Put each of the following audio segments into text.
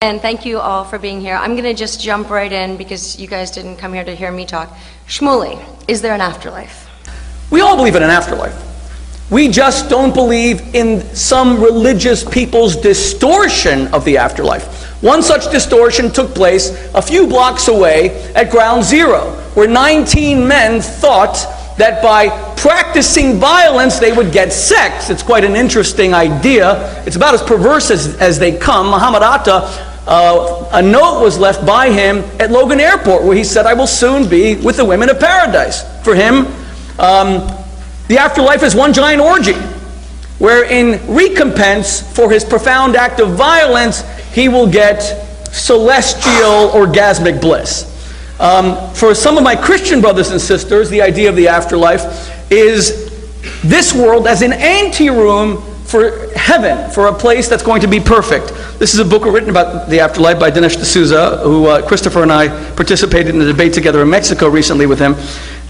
And thank you all for being here. I'm going to just jump right in because you guys didn't come here to hear me talk. Shmuley, is there an afterlife? We all believe in an afterlife. We just don't believe in some religious people's distortion of the afterlife. One such distortion took place a few blocks away at Ground Zero, where 19 men thought that by practicing violence they would get sex. It's quite an interesting idea. It's about as perverse as they come. Muhammad Atta, a note was left by him at Logan Airport where he said, "I will soon be with the women of paradise." For him, the afterlife is one giant orgy, where in recompense for his profound act of violence, he will get celestial orgasmic bliss. For some of my Christian brothers and sisters, the idea of the afterlife is this world as an anteroom for heaven, for a place that's going to be perfect. This is a book written about the afterlife by Dinesh D'Souza, who Christopher and I participated in a debate together in Mexico recently with him.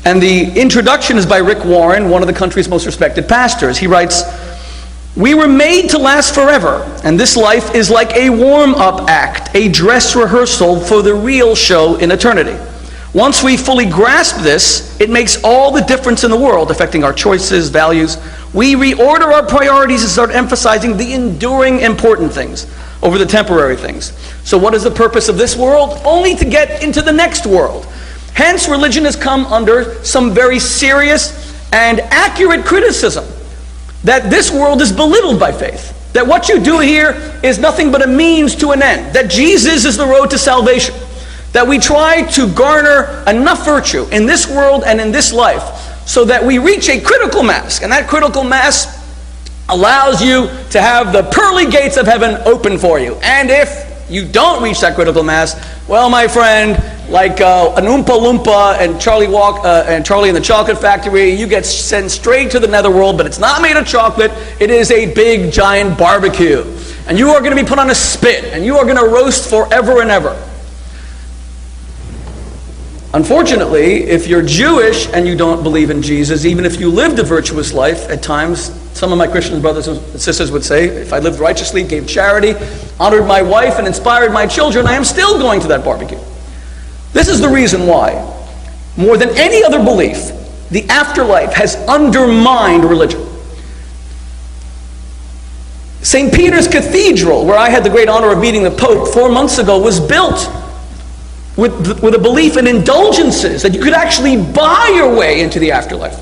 And the introduction is by Rick Warren, one of the country's most respected pastors. He writes, "We were made to last forever, and this life is like a warm-up act, a dress rehearsal for the real show in eternity. Once we fully grasp this, it makes all the difference in the world, affecting our choices, values. We reorder our priorities and start emphasizing the enduring important things over the temporary things. So what is the purpose of this world? Only to get into the next world. Hence, religion has come under some very serious and accurate criticism that this world is belittled by faith, that what you do here is nothing but a means to an end, that Jesus is the road to salvation, that we try to garner enough virtue in this world and in this life so that we reach a critical mass, and that critical mass allows you to have the pearly gates of heaven open for you. And if you don't reach that critical mass, well, my friend, like an Oompa Loompa and Charlie in the Chocolate Factory, you get sent straight to the netherworld, but it's not made of chocolate. It is a big, giant barbecue. And you are going to be put on a spit, and you are going to roast forever and ever. Unfortunately, if you're Jewish and you don't believe in Jesus, even if you lived a virtuous life, at times, some of my Christian brothers and sisters would say, if I lived righteously, gave charity, honored my wife, and inspired my children, I am still going to that barbecue. This is the reason why, more than any other belief, the afterlife has undermined religion. St. Peter's Cathedral, where I had the great honor of meeting the Pope 4 months ago, was built with a belief in indulgences, that you could actually buy your way into the afterlife.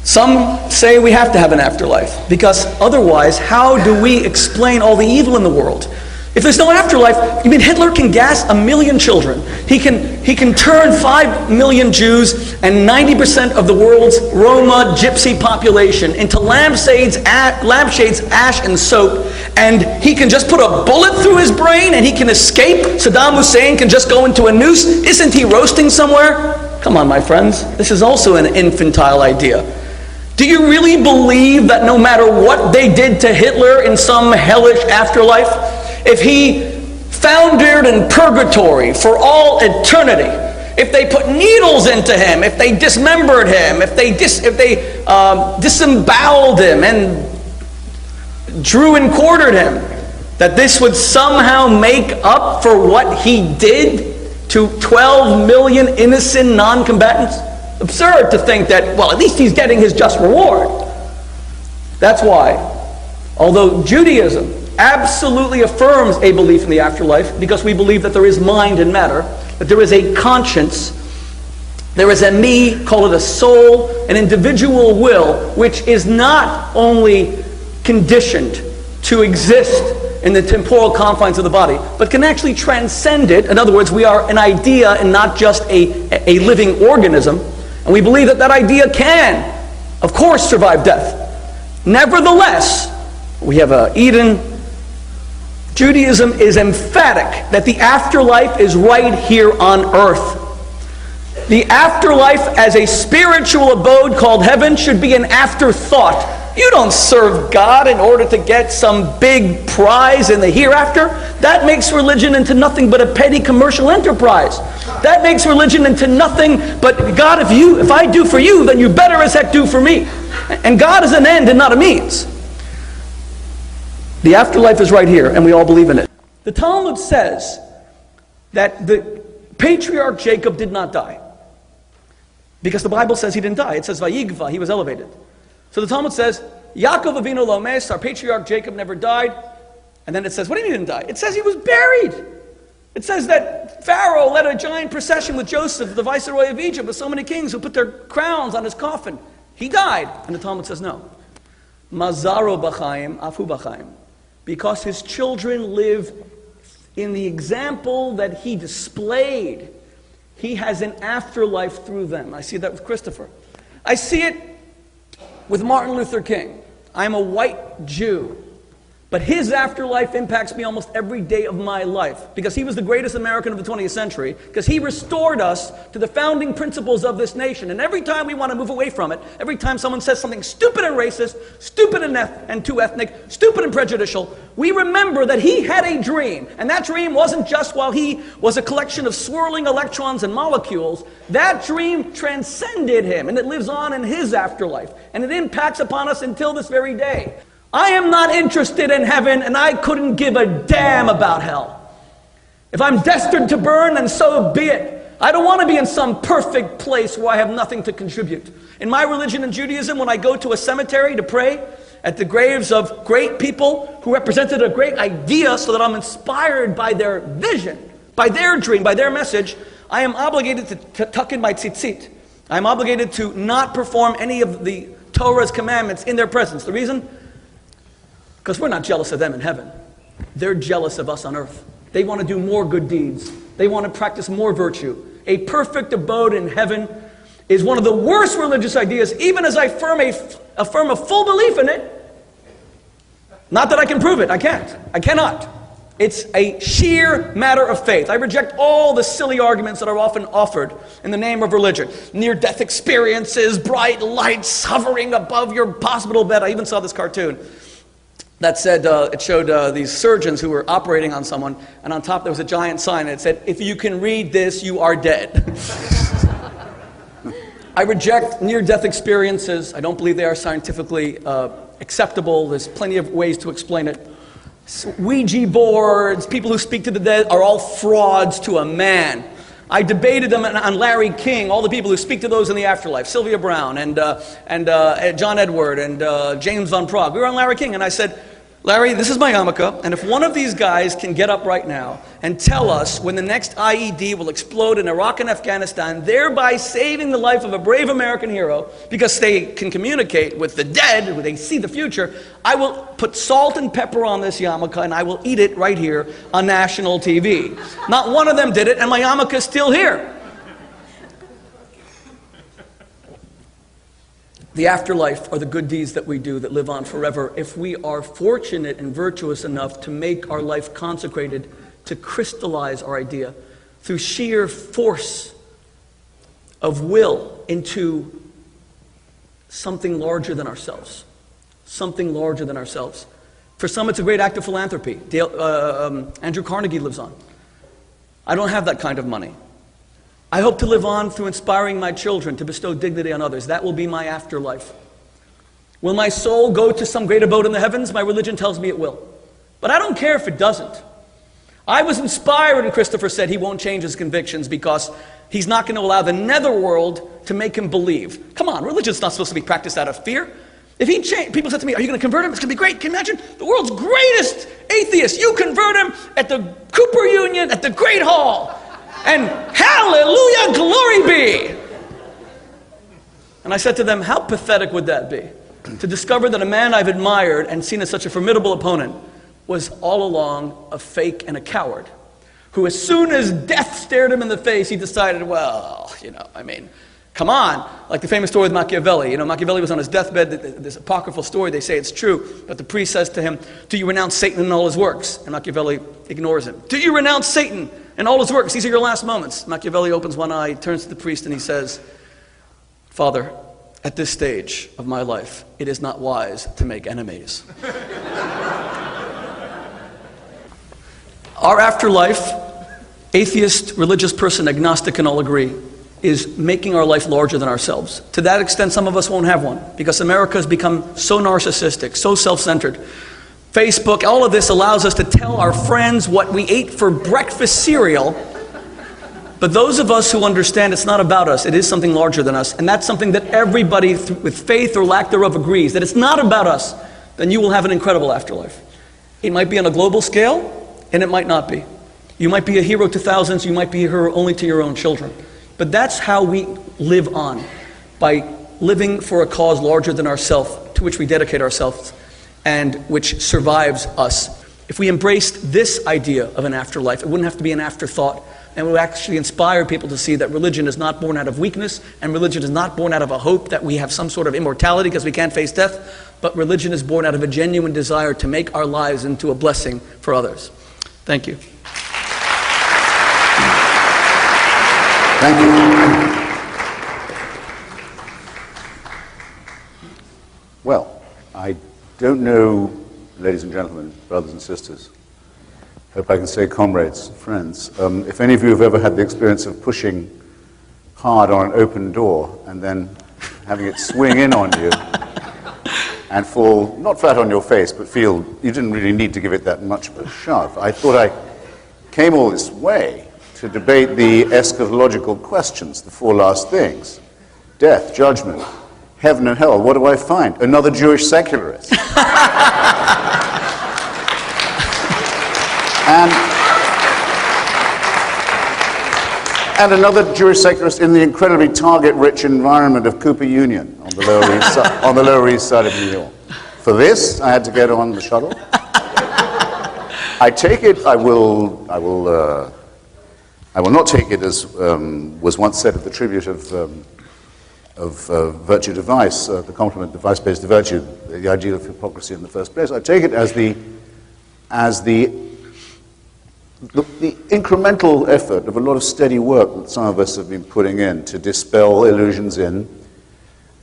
Some say we have to have an afterlife, because otherwise, how do we explain all the evil in the world? If there's no afterlife, you mean Hitler can gas 1 million children. He can turn 5 million Jews and 90% of the world's Roma gypsy population into lampshades, ash, and soap, and he can just put a bullet through his brain and he can escape. Saddam Hussein can just go into a noose. Isn't he roasting somewhere? Come on, my friends. This is also an infantile idea. Do you really believe that no matter what they did to Hitler in some hellish afterlife, if he foundered in purgatory for all eternity, if they put needles into him, if they dismembered him, if they disemboweled him and drew and quartered him, that this would somehow make up for what he did to 12 million innocent non-combatants? Absurd to think that, well, at least he's getting his just reward. That's why, although Judaism absolutely affirms a belief in the afterlife, because we believe that there is mind and matter, that there is a conscience, there is a me, call it a soul, an individual will, which is not only conditioned to exist in the temporal confines of the body, but can actually transcend it. In other words, we are an idea and not just a living organism. And we believe that that idea can, of course, survive death. Nevertheless, we have Eden. Judaism is emphatic that the afterlife is right here on earth. The afterlife as a spiritual abode called heaven should be an afterthought. You don't serve God in order to get some big prize in the hereafter. That makes religion into nothing but a petty commercial enterprise. That makes religion into nothing but, God, if I do for you, then you better as heck do for me. And God is an end and not a means. The afterlife is right here, and we all believe in it. The Talmud says that the patriarch Jacob did not die, because the Bible says he didn't die. It says Vayigva, he was elevated. So the Talmud says, Yaakov Avinu lo mes, our patriarch Jacob never died. And then it says, what do you mean he didn't die? It says he was buried. It says that Pharaoh led a giant procession with Joseph, the viceroy of Egypt, with so many kings who put their crowns on his coffin. He died. And the Talmud says no. Mazaro b'chaim, afu b'chaim. Because his children live in the example that he displayed. He has an afterlife through them. I see that with Christopher. I see it with Martin Luther King. I'm a white Jew. But his afterlife impacts me almost every day of my life, because he was the greatest American of the 20th century, because he restored us to the founding principles of this nation. And every time we want to move away from it, every time someone says something stupid and racist, stupid and too ethnic, stupid and prejudicial, we remember that he had a dream. And that dream wasn't just while he was a collection of swirling electrons and molecules. That dream transcended him, and it lives on in his afterlife. And it impacts upon us until this very day. I am not interested in heaven, and I couldn't give a damn about hell. If I'm destined to burn, then so be it. I don't want to be in some perfect place where I have nothing to contribute. In my religion and Judaism, when I go to a cemetery to pray at the graves of great people who represented a great idea so that I'm inspired by their vision, by their dream, by their message, I am obligated to tuck in my tzitzit. I am obligated to not perform any of the Torah's commandments in their presence. The reason? Because we're not jealous of them in heaven. They're jealous of us on earth. They want to do more good deeds. They want to practice more virtue. A perfect abode in heaven is one of the worst religious ideas, even as I affirm a full belief in it. Not that I can prove it. I can't. I cannot. It's a sheer matter of faith. I reject all the silly arguments that are often offered in the name of religion. Near-death experiences, bright lights hovering above your hospital bed. I even saw this cartoon that said, it showed these surgeons who were operating on someone, and on top there was a giant sign, and it said, if you can read this, you are dead. I reject near-death experiences. I don't believe they are scientifically acceptable. There's plenty of ways to explain it. Ouija boards, people who speak to the dead are all frauds to a man. I debated them on Larry King, all the people who speak to those in the afterlife, Sylvia Brown and John Edward and James Van Prague. We were on Larry King, and I said, Larry, this is my yarmulke, and if one of these guys can get up right now and tell us when the next IED will explode in Iraq and Afghanistan, thereby saving the life of a brave American hero, because they can communicate with the dead, they see the future, I will put salt and pepper on this yarmulke and I will eat it right here on national TV. Not one of them did it, and my yarmulke is still here. The afterlife are the good deeds that we do that live on forever if we are fortunate and virtuous enough to make our life consecrated, to crystallize our idea through sheer force of will into something larger than ourselves. Something larger than ourselves. For some, it's a great act of philanthropy. Andrew Carnegie lives on. I don't have that kind of money. I hope to live on through inspiring my children to bestow dignity on others. That will be my afterlife. Will my soul go to some great abode in the heavens? My religion tells me it will. But I don't care if it doesn't. I was inspired when Christopher said he won't change his convictions because he's not going to allow the netherworld to make him believe. Come on, religion's not supposed to be practiced out of fear. If he changed, people said to me, are you going to convert him? It's going to be great. Can you imagine? The world's greatest atheist. You convert him at the Cooper Union, at the Great Hall. And hallelujah, glory be. And I said to them, how pathetic would that be? To discover that a man I've admired and seen as such a formidable opponent was all along a fake and a coward, who as soon as death stared him in the face, he decided, well, come on. Like the famous story with Machiavelli. Machiavelli was on his deathbed, this apocryphal story, they say it's true, but the priest says to him, do you renounce Satan and all his works? And Machiavelli ignores him. Do you renounce Satan and all his works? These are your last moments. Machiavelli opens one eye, turns to the priest, and he says, Father, at this stage of my life, it is not wise to make enemies. Our afterlife, atheist, religious person, agnostic can all agree, is making our life larger than ourselves. To that extent, some of us won't have one, because America has become so narcissistic, so self-centered. Facebook, all of this allows us to tell our friends what we ate for breakfast cereal. But those of us who understand it's not about us, it is something larger than us, and that's something that everybody with faith or lack thereof agrees, that it's not about us, then you will have an incredible afterlife. It might be on a global scale, and it might not be. You might be a hero to thousands, you might be a hero only to your own children. But that's how we live on, by living for a cause larger than ourselves, to which we dedicate ourselves, and which survives us. If we embraced this idea of an afterlife, it wouldn't have to be an afterthought, and it would actually inspire people to see that religion is not born out of weakness, and religion is not born out of a hope that we have some sort of immortality because we can't face death, but religion is born out of a genuine desire to make our lives into a blessing for others. Thank you. Thank you. Well, I don't know, ladies and gentlemen, brothers and sisters, hope I can say comrades, friends, if any of you have ever had the experience of pushing hard on an open door and then having it swing in on you and fall, not flat on your face, but feel you didn't really need to give it that much of a shove. I thought I came all this way to debate the eschatological questions, the four last things: death, judgment, heaven and hell. What do I find? Another Jewish secularist. And another Jewish secularist in the incredibly target-rich environment of Cooper Union on the Lower East Side of New York. For this, I had to get on the shuttle. I take it, I will not take it as was once said of the tribute of virtue to vice, the compliment of vice-based to virtue, the ideal of hypocrisy in the first place. I take it as the incremental effort of a lot of steady work that some of us have been putting in to dispel illusions in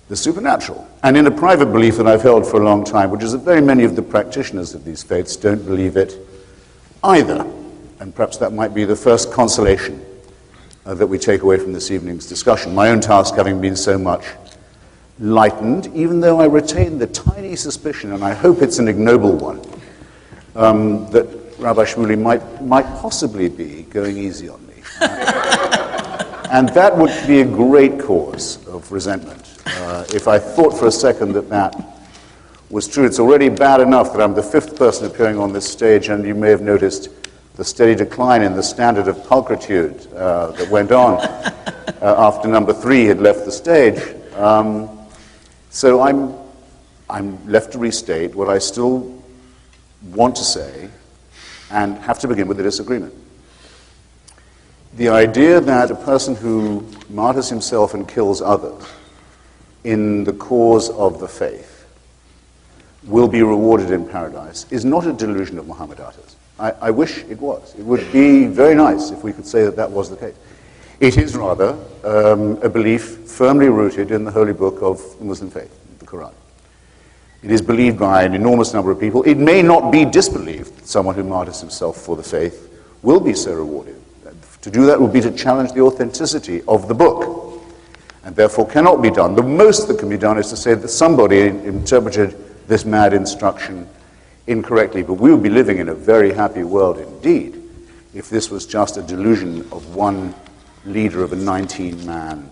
the supernatural. And in a private belief that I've held for a long time, which is that very many of the practitioners of these faiths don't believe it either. And perhaps that might be the first consolation that we take away from this evening's discussion. My own task having been so much lightened, even though I retain the tiny suspicion, and I hope it's an ignoble one, that Rabbi Shmuley might possibly be going easy on me. And that would be a great cause of resentment. If I thought for a second that that was true, it's already bad enough that I'm the fifth person appearing on this stage, and you may have noticed the steady decline in the standard of pulchritude that went on after number 3 had left the stage. So I'm left to restate what I still want to say, and have to begin with a disagreement. The idea that a person who martyrs himself and kills others in the cause of the faith will be rewarded in paradise is not a delusion of Muhammad Atta's. I wish it was. It would be very nice if we could say that that was the case. It is rather a belief firmly rooted in the holy book of the Muslim faith, the Quran. It is believed by an enormous number of people. It may not be disbelieved that someone who martyrs himself for the faith will be so rewarded. To do that would be to challenge the authenticity of the book, and therefore cannot be done. The most that can be done is to say that somebody interpreted this mad instruction incorrectly, but we would be living in a very happy world indeed if this was just a delusion of one leader of a 19-man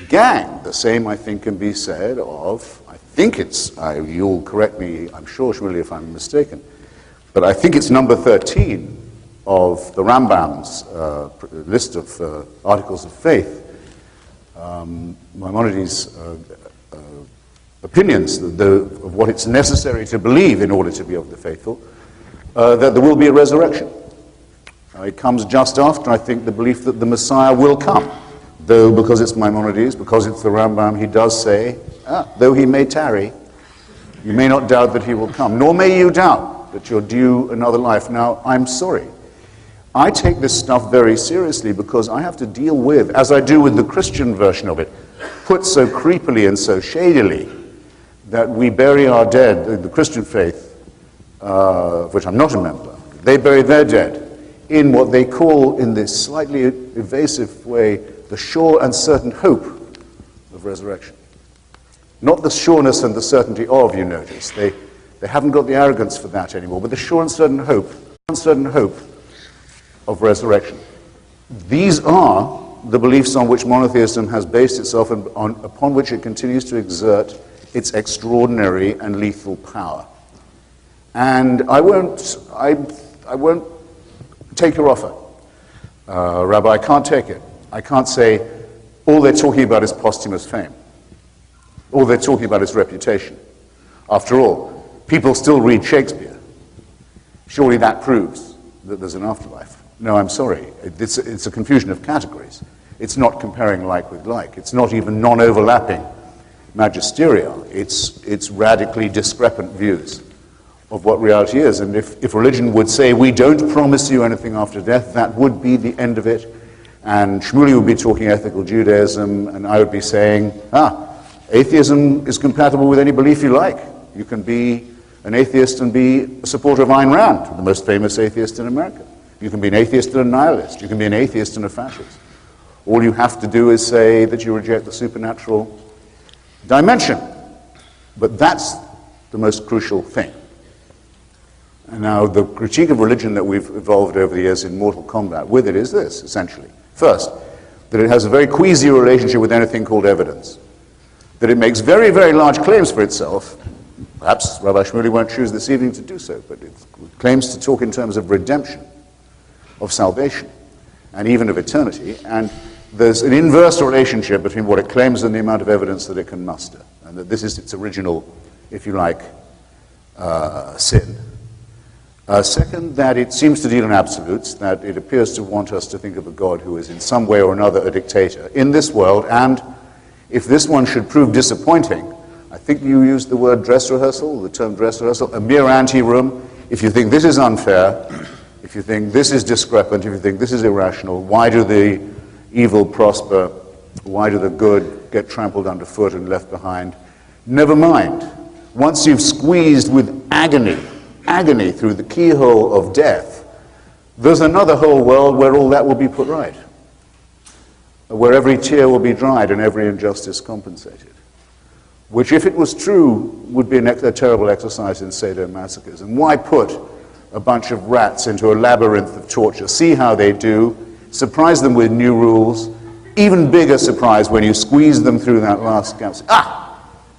gang. The same, I think, can be said of, you'll correct me, I'm sure, Shmuley, if I'm mistaken, but I think it's number 13 of the Rambam's list of articles of faith, Maimonides' opinions of what it's necessary to believe in order to be of the faithful, that there will be a resurrection. It comes just after, I think, the belief that the Messiah will come. Though, because it's Maimonides, because it's the Rambam, he does say, though he may tarry, you may not doubt that he will come, nor may you doubt that you're due another life. Now, I'm sorry. I take this stuff very seriously because I have to deal with, as I do with the Christian version of it, put so creepily and so shadily, that we bury our dead, in the Christian faith, of which I'm not a member, they bury their dead in what they call, in this slightly evasive way, the sure and certain hope of resurrection. Not the sureness and the certainty of, you notice. They They haven't got the arrogance for that anymore, but the sure and certain hope of resurrection. These are the beliefs on which monotheism has based itself and upon which it continues to exert its extraordinary and lethal power. And I won't take your offer. Rabbi, I can't take it. I can't say all they're talking about is posthumous fame. All they're talking about is reputation. After all, people still read Shakespeare. Surely that proves that there's an afterlife. No, I'm sorry. It's a confusion of categories. It's not comparing like with like. It's not even non-overlapping magisterial. It's radically discrepant views of what reality is. And if religion would say, we don't promise you anything after death, that would be the end of it. And Shmuley would be talking ethical Judaism, and I would be saying, atheism is compatible with any belief you like. You can be an atheist and be a supporter of Ayn Rand, the most famous atheist in America. You can be an atheist and a nihilist. You can be an atheist and a fascist. All you have to do is say that you reject the supernatural dimension. But that's the most crucial thing. And now the critique of religion that we've evolved over the years in mortal combat with it is this, essentially. First, that it has a very queasy relationship with anything called evidence. That it makes very, very large claims for itself. Perhaps Rabbi Shmuley won't choose this evening to do so, but it claims to talk in terms of redemption, of salvation, and even of eternity. And there's an inverse relationship between what it claims and the amount of evidence that it can muster. And that this is its original, if you like, sin. Second, that it seems to deal in absolutes, that it appears to want us to think of a God who is in some way or another a dictator in this world, and if this one should prove disappointing, I think you used the word dress rehearsal, the term dress rehearsal, a mere ante-room. If you think this is unfair, if you think this is discrepant, if you think this is irrational, why do the evil prosper? Why do the good get trampled underfoot and left behind? Never mind. Once you've squeezed with agony through the keyhole of death, there's another whole world where all that will be put right, where every tear will be dried and every injustice compensated, which, if it was true, would be a terrible exercise in sadomasochism. And why put a bunch of rats into a labyrinth of torture? See how they do, surprise them with new rules, even bigger surprise when you squeeze them through that last gap.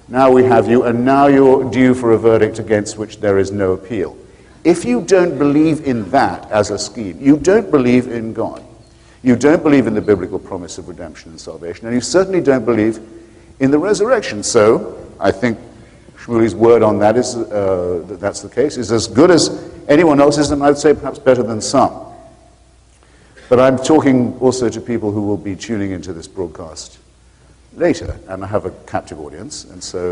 Now we have you, and now you're due for a verdict against which there is no appeal. If you don't believe in that as a scheme, you don't believe in God, you don't believe in the biblical promise of redemption and salvation, and you certainly don't believe in the resurrection. So I think Shmuley's word on that is that that's the case, is as good as anyone else's, and I'd say perhaps better than some. But I'm talking also to people who will be tuning into this broadcast later, and I have a captive audience, and so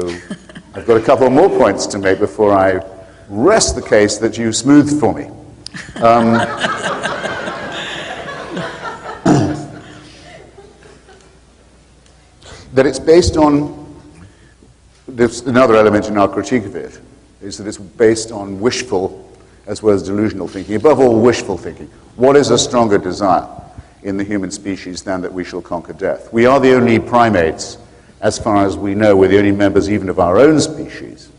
I've got a couple more points to make before I rest the case that you smoothed for me. That it's based on, there's another element in our critique of it, is that it's based on wishful as well as delusional thinking. Above all, wishful thinking. What is a stronger desire in the human species than that we shall conquer death? We are the only primates, as far as we know, we're the only members even of our own species,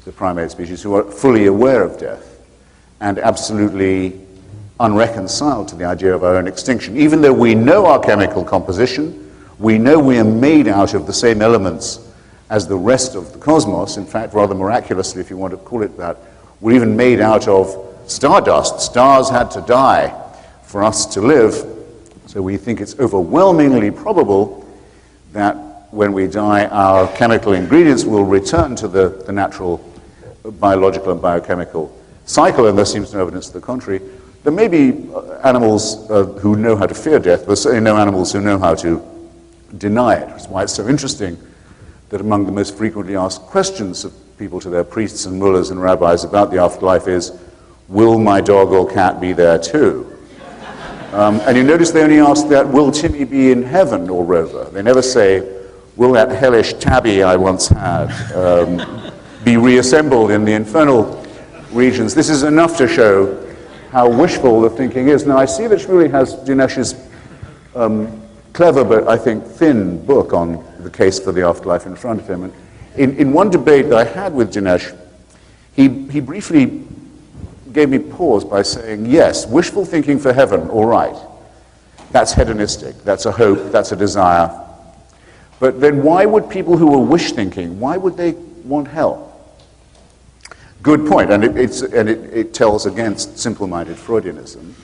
the primate species, who are fully aware of death and absolutely unreconciled to the idea of our own extinction. Even though we know our chemical composition, we know we are made out of the same elements as the rest of the cosmos. In fact, rather miraculously, if you want to call it that, we're even made out of stardust. Stars had to die for us to live. So we think it's overwhelmingly probable that when we die, our chemical ingredients will return to the natural biological and biochemical cycle, and there seems no evidence to the contrary. There may be animals who know how to fear death, but certainly no animals who know how to deny it. That's why it's so interesting that among the most frequently asked questions of people to their priests and mullahs and rabbis about the afterlife is, will my dog or cat be there too? And you notice they only ask that, will Timmy be in heaven or Rover? They never say, will that hellish tabby I once had be reassembled in the infernal regions? This is enough to show how wishful the thinking is. Now, I see that Shmuley has Dinesh's clever but, I think, thin book on the case for the afterlife in front of him. And in one debate that I had with Dinesh, he briefly gave me pause by saying, yes, wishful thinking for heaven, all right. That's hedonistic, that's a hope, that's a desire. But then why would people who were wish thinking, why would they want hell? Good point, and it tells against simple-minded Freudianism,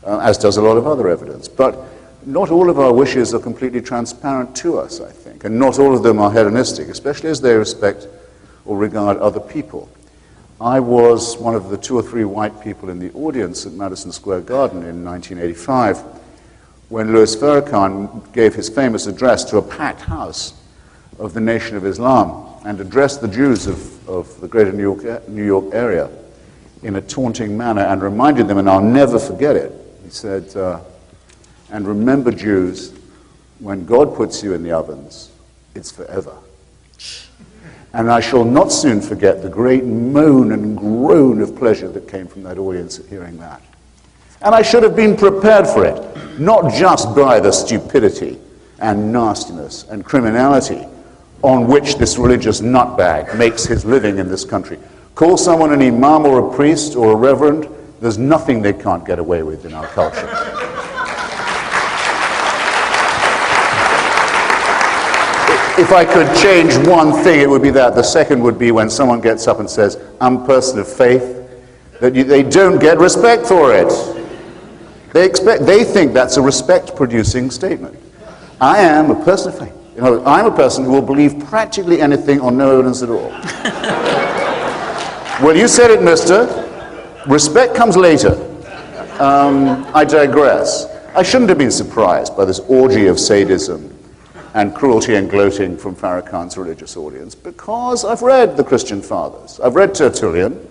as does a lot of other evidence. But not all of our wishes are completely transparent to us, I think, and not all of them are hedonistic, especially as they respect or regard other people. I was one of the 2 or 3 white people in the audience at Madison Square Garden in 1985 when Louis Farrakhan gave his famous address to a packed house of the Nation of Islam and addressed the Jews of the greater New York area in a taunting manner and reminded them, and I'll never forget it, he said, and remember, Jews, when God puts you in the ovens, it's forever. And I shall not soon forget the great moan and groan of pleasure that came from that audience at hearing that. And I should have been prepared for it, not just by the stupidity and nastiness and criminality on which this religious nutbag makes his living in this country. Call someone an imam or a priest or a reverend, there's nothing they can't get away with in our culture. If I could change one thing, it would be that. The second would be when someone gets up and says, I'm a person of faith, that they don't get respect for it. They think that's a respect-producing statement. I am a person of faith. You know, I'm a person who will believe practically anything on no evidence at all. Well, you said it, mister. Respect comes later. I digress. I shouldn't have been surprised by this orgy of sadism and cruelty and gloating from Farrakhan's religious audience, because I've read the Christian fathers. I've read Tertullian,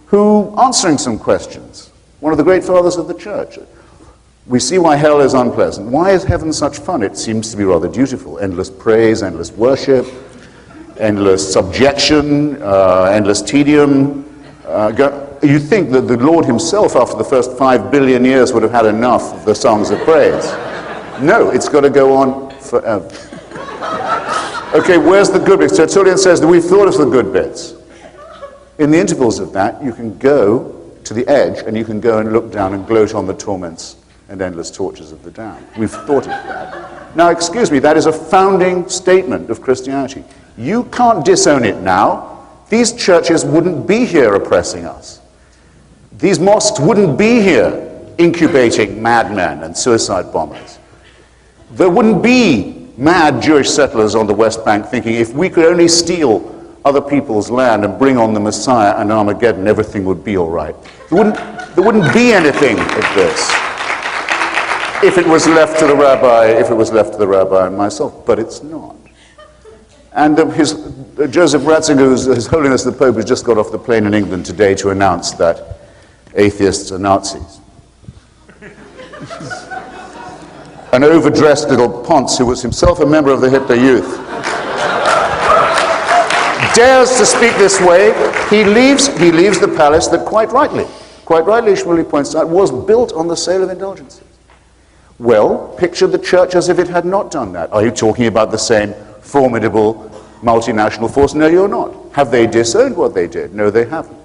who, answering some questions, one of the great fathers of the church, we see why hell is unpleasant. Why is heaven such fun? It seems to be rather dutiful. Endless praise, endless worship, endless subjection, endless tedium. You think that the Lord himself, after the first 5 billion years, would have had enough of the songs of praise. No, it's got to go on forever. Okay, where's the good bits? Tertullian says that we've thought of the good bits. In the intervals of that, you can go to the edge and you can go and look down and gloat on the torments and endless tortures of the damned. We've thought of that. Now, excuse me, that is a founding statement of Christianity. You can't disown it now. These churches wouldn't be here oppressing us. These mosques wouldn't be here incubating madmen and suicide bombers. There wouldn't be mad Jewish settlers on the West Bank thinking if we could only steal other people's land and bring on the Messiah and Armageddon, everything would be all right. There wouldn't be anything of this if it was left to the rabbi, and myself, but it's not. And Joseph Ratzinger, His Holiness the Pope, has just got off the plane in England today to announce that atheists are Nazis. An overdressed little ponce who was himself a member of the Hitler Youth dares to speak this way. He leaves the palace that quite rightly, Shmuley points out, was built on the sale of indulgences. Well, picture the church as if it had not done that. Are you talking about the same formidable multinational force? No, you're not. Have they disowned what they did? No, they haven't.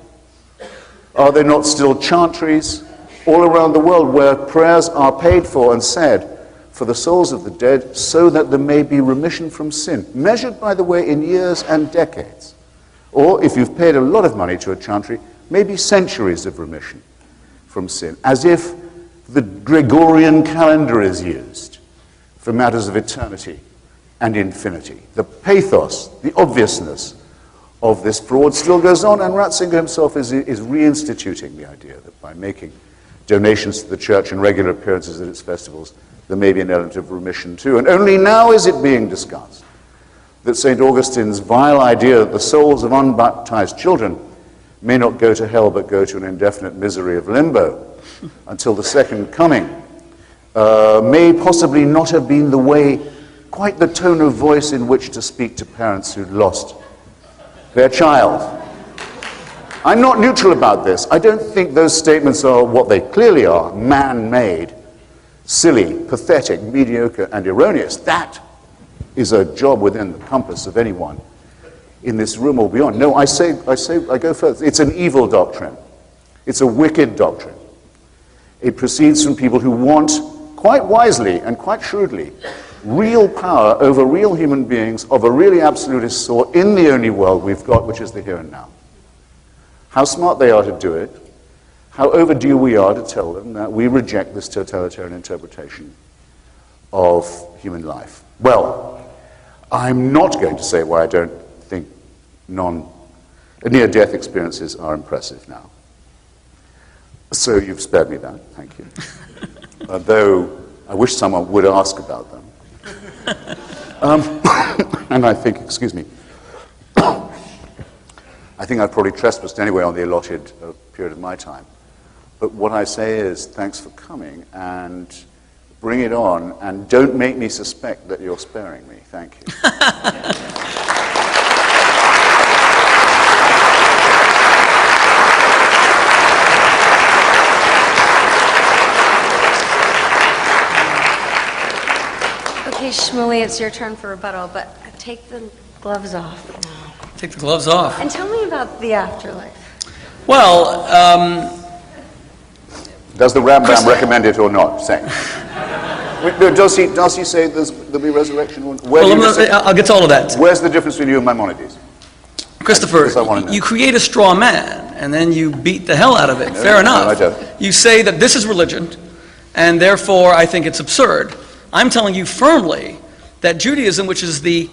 Are there not still chantries all around the world where prayers are paid for and said for the souls of the dead so that there may be remission from sin, measured, by the way, in years and decades? Or, if you've paid a lot of money to a chantry, maybe centuries of remission from sin, as if the Gregorian calendar is used for matters of eternity and infinity. The pathos, the obviousness of this fraud still goes on, and Ratzinger himself is reinstituting the idea that by making donations to the church and regular appearances at its festivals, there may be an element of remission too. And only now is it being discussed that St. Augustine's vile idea that the souls of unbaptized children may not go to hell but go to an indefinite misery of limbo until the second coming may possibly not have been the way, quite the tone of voice in which to speak to parents who'd lost their child. I'm not neutral about this. I don't think those statements are what they clearly are, man-made, silly, pathetic, mediocre, and erroneous. That is a job within the compass of anyone in this room or beyond. No, I go further. It's an evil doctrine. It's a wicked doctrine. It proceeds from people who want, quite wisely and quite shrewdly, real power over real human beings of a really absolutist sort in the only world we've got, which is the here and now. How smart they are to do it, how overdue we are to tell them that we reject this totalitarian interpretation of human life. Well, I'm not going to say why I don't think near-death experiences are impressive now. So you've spared me that, thank you. Though I wish someone would ask about them. And I think, excuse me, I think I've probably trespassed anyway on the allotted period of my time. But what I say is thanks for coming, and bring it on, and don't make me suspect that you're sparing me. Thank you. Okay, Shmuley, it's your turn for rebuttal, but take the gloves off now. Take the gloves off. And tell me about the afterlife. Well, does the Rambam recommend it or not? Say. Does he say there'll be resurrection? I'll get to all of that. Where's the difference between you and Maimonides? Christopher, you create a straw man, and then you beat the hell out of it. Fair enough. No, I don't. You say that this is religion, and therefore I think it's absurd. I'm telling you firmly that Judaism, which is the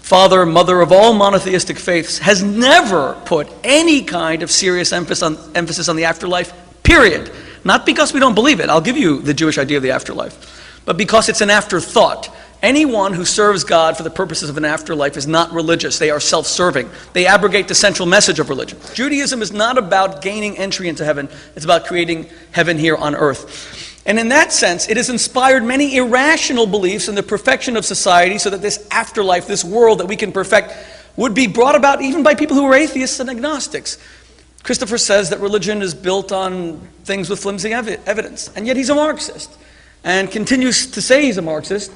father, mother of all monotheistic faiths, has never put any kind of serious emphasis on the afterlife, period. Not because we don't believe it. I'll give you the Jewish idea of the afterlife. But because it's an afterthought. Anyone who serves God for the purposes of an afterlife is not religious. They are self-serving. They abrogate the central message of religion. Judaism is not about gaining entry into heaven. It's about creating heaven here on earth. And in that sense, it has inspired many irrational beliefs in the perfection of society so that this afterlife, this world that we can perfect, would be brought about even by people who are atheists and agnostics. Christopher says that religion is built on things with flimsy evidence, and yet he's a Marxist, and continues to say he's a Marxist,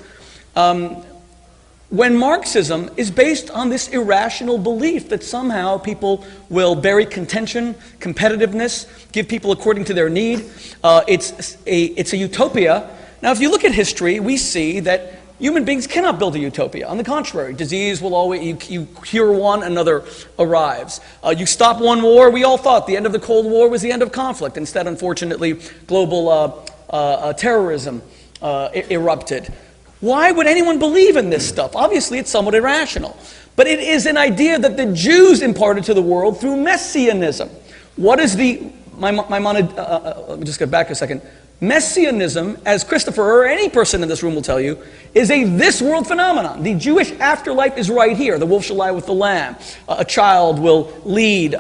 when Marxism is based on this irrational belief that somehow people will bury contention, competitiveness, give people according to their need. It's a utopia. Now, if you look at history, we see that human beings cannot build a utopia. On the contrary, disease will always, you cure one, another arrives. You stop one war, we all thought the end of the Cold War was the end of conflict. Instead, unfortunately, global terrorism erupted. Why would anyone believe in this stuff? Obviously, it's somewhat irrational. But it is an idea that the Jews imparted to the world through Messianism. What is the... let me just get back a second. Messianism, as Christopher or any person in this room will tell you, is a this-world phenomenon. The Jewish afterlife is right here. The wolf shall lie with the lamb. A child will lead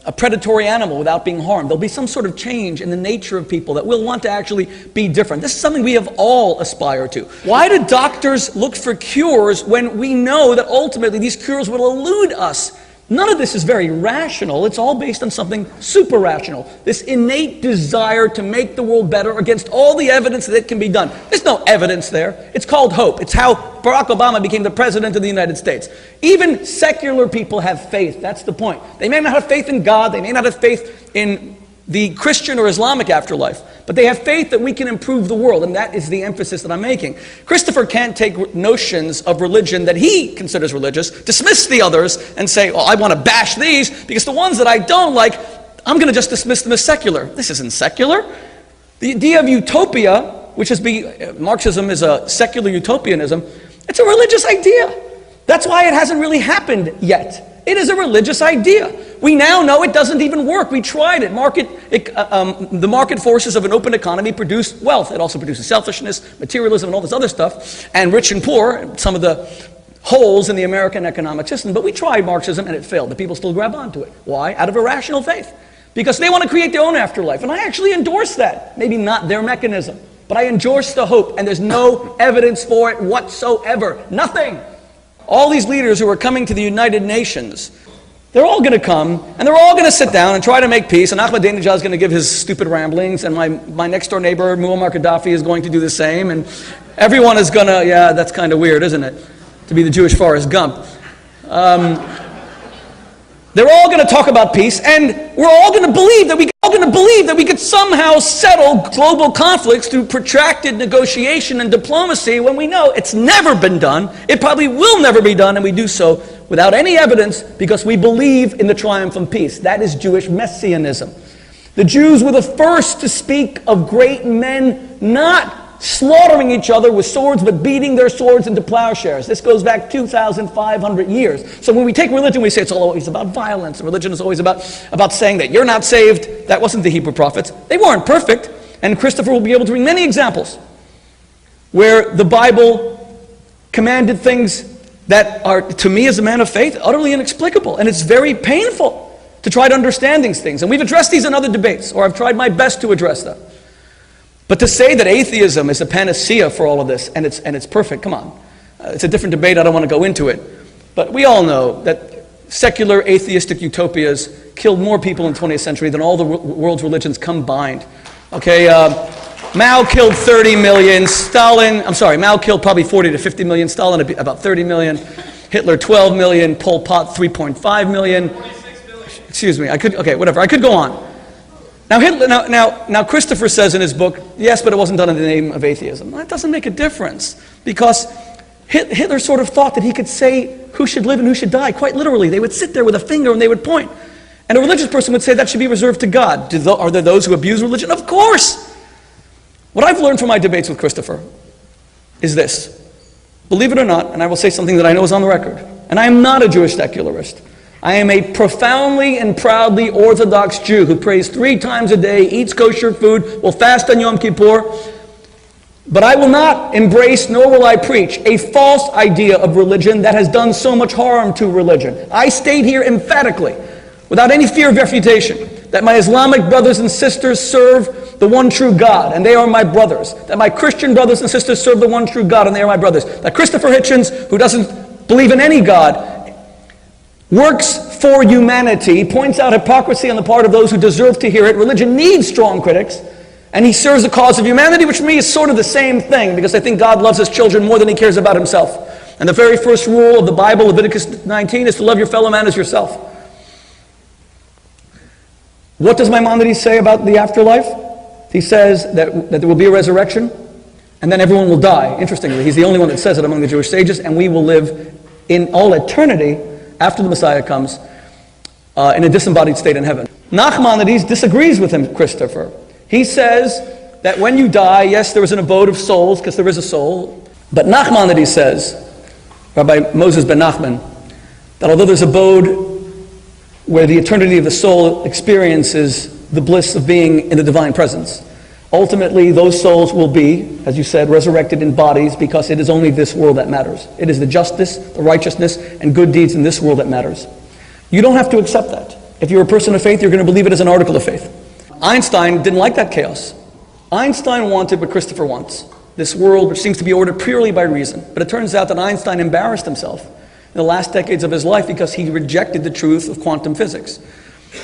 a predatory animal without being harmed. There'll be some sort of change in the nature of people that will want to actually be different. This is something we have all aspired to. Why do doctors look for cures when we know that ultimately these cures will elude us? None of this is very rational. It's all based on something super rational. This innate desire to make the world better against all the evidence that it can be done. There's no evidence there. It's called hope. It's how Barack Obama became the president of the United States. Even secular people have faith. That's the point. They may not have faith in God. They may not have faith in the Christian or Islamic afterlife. But they have faith that we can improve the world, and that is the emphasis that I'm making. Christopher can't take notions of religion that he considers religious, dismiss the others, and say, I want to bash these, because the ones that I don't like, I'm going to just dismiss them as secular. This isn't secular. The idea of utopia, which is Marxism is a secular utopianism, it's a religious idea. That's why it hasn't really happened yet. It is a religious idea. We now know it doesn't even work. We tried it. The market forces of an open economy produce wealth. It also produces selfishness, materialism, and all this other stuff. And rich and poor, some of the holes in the American economic system. But we tried Marxism and it failed. The people still grab onto it. Why? Out of irrational faith. Because they want to create their own afterlife. And I actually endorse that. Maybe not their mechanism. But I endorse the hope. And there's no evidence for it whatsoever. Nothing. All these leaders who are coming to the United Nations, they're all going to come, and they're all going to sit down and try to make peace, and Ahmadinejad is going to give his stupid ramblings, and my next-door neighbor, Muammar Gaddafi, is going to do the same, and everyone is going to, yeah, that's kind of weird, isn't it? to be the Jewish Forrest Gump. They're all going to talk about peace, and we're all going to believe that we could somehow settle global conflicts through protracted negotiation and diplomacy when we know it's never been done, it probably will never be done, and we do so without any evidence because we believe in the triumph of peace. That is Jewish messianism. The Jews were the first to speak of great men not slaughtering each other with swords, but beating their swords into plowshares. This goes back 2,500 years. So when we take religion, we say it's always about violence. Religion is always about saying that you're not saved. That wasn't the Hebrew prophets. They weren't perfect. And Christopher will be able to bring many examples where the Bible commanded things that are, to me as a man of faith, utterly inexplicable. And it's very painful to try to understand these things. And we've addressed these in other debates, or I've tried my best to address them. But to say that atheism is a panacea for all of this, and it's perfect, come on. It's a different debate, I don't want to go into it. But we all know that secular atheistic utopias killed more people in the 20th century than all the world's religions combined. Okay, Mao killed 30 million, Mao killed probably 40 to 50 million, Stalin about 30 million, Hitler 12 million, Pol Pot 3.5 million. Excuse me, I could go on. Now Christopher says in his book, yes, but it wasn't done in the name of atheism. That doesn't make a difference, because Hitler sort of thought that he could say who should live and who should die, quite literally. They would sit there with a finger and they would point. And a religious person would say that should be reserved to God. Are there those who abuse religion? Of course! What I've learned from my debates with Christopher is this. Believe it or not, and I will say something that I know is on the record, and I am not a Jewish secularist. I am a profoundly and proudly Orthodox Jew who prays 3 times a day, eats kosher food, will fast on Yom Kippur. But I will not embrace, nor will I preach, a false idea of religion that has done so much harm to religion. I state here emphatically, without any fear of refutation, that my Islamic brothers and sisters serve the one true God, and they are my brothers. That my Christian brothers and sisters serve the one true God, and they are my brothers. That Christopher Hitchens, who doesn't believe in any God, works for humanity, points out hypocrisy on the part of those who deserve to hear it. Religion needs strong critics, and he serves the cause of humanity, which for me is sort of the same thing, because I think God loves his children more than he cares about himself. And the very first rule of the Bible, Leviticus 19, is to love your fellow man as yourself. What does Maimonides say about the afterlife? He says that there will be a resurrection, and then everyone will die. Interestingly, he's the only one that says it among the Jewish sages, and we will live in all eternity after the Messiah comes, in a disembodied state in heaven. Nachmanides disagrees with him, Christopher. He says that when you die, yes, there is an abode of souls, because there is a soul, but Nachmanides says, Rabbi Moses ben Nachman, that although there's an abode where the eternity of the soul experiences the bliss of being in the divine presence, ultimately those souls will be, as you said, resurrected in bodies, because it is only this world that matters. It is the justice, the righteousness, and good deeds in this world that matters. You don't have to accept that. If you're a person of faith, you're going to believe it as an article of faith. Einstein didn't like that chaos. Einstein wanted what Christopher wants, this world which seems to be ordered purely by reason. But it turns out that Einstein embarrassed himself in the last decades of his life because he rejected the truth of quantum physics.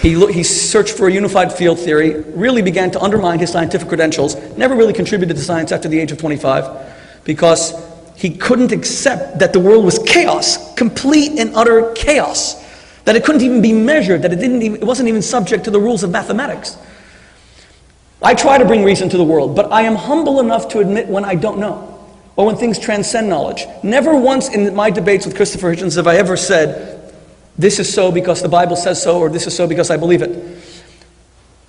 He searched for a unified field theory, really began to undermine his scientific credentials, never really contributed to science after the age of 25, because he couldn't accept that the world was chaos, complete and utter chaos, that it couldn't even be measured, that it wasn't even subject to the rules of mathematics. I try to bring reason to the world, but I am humble enough to admit when I don't know, or when things transcend knowledge. Never once in my debates with Christopher Hitchens have I ever said, this is so because the Bible says so, or this is so because I believe it.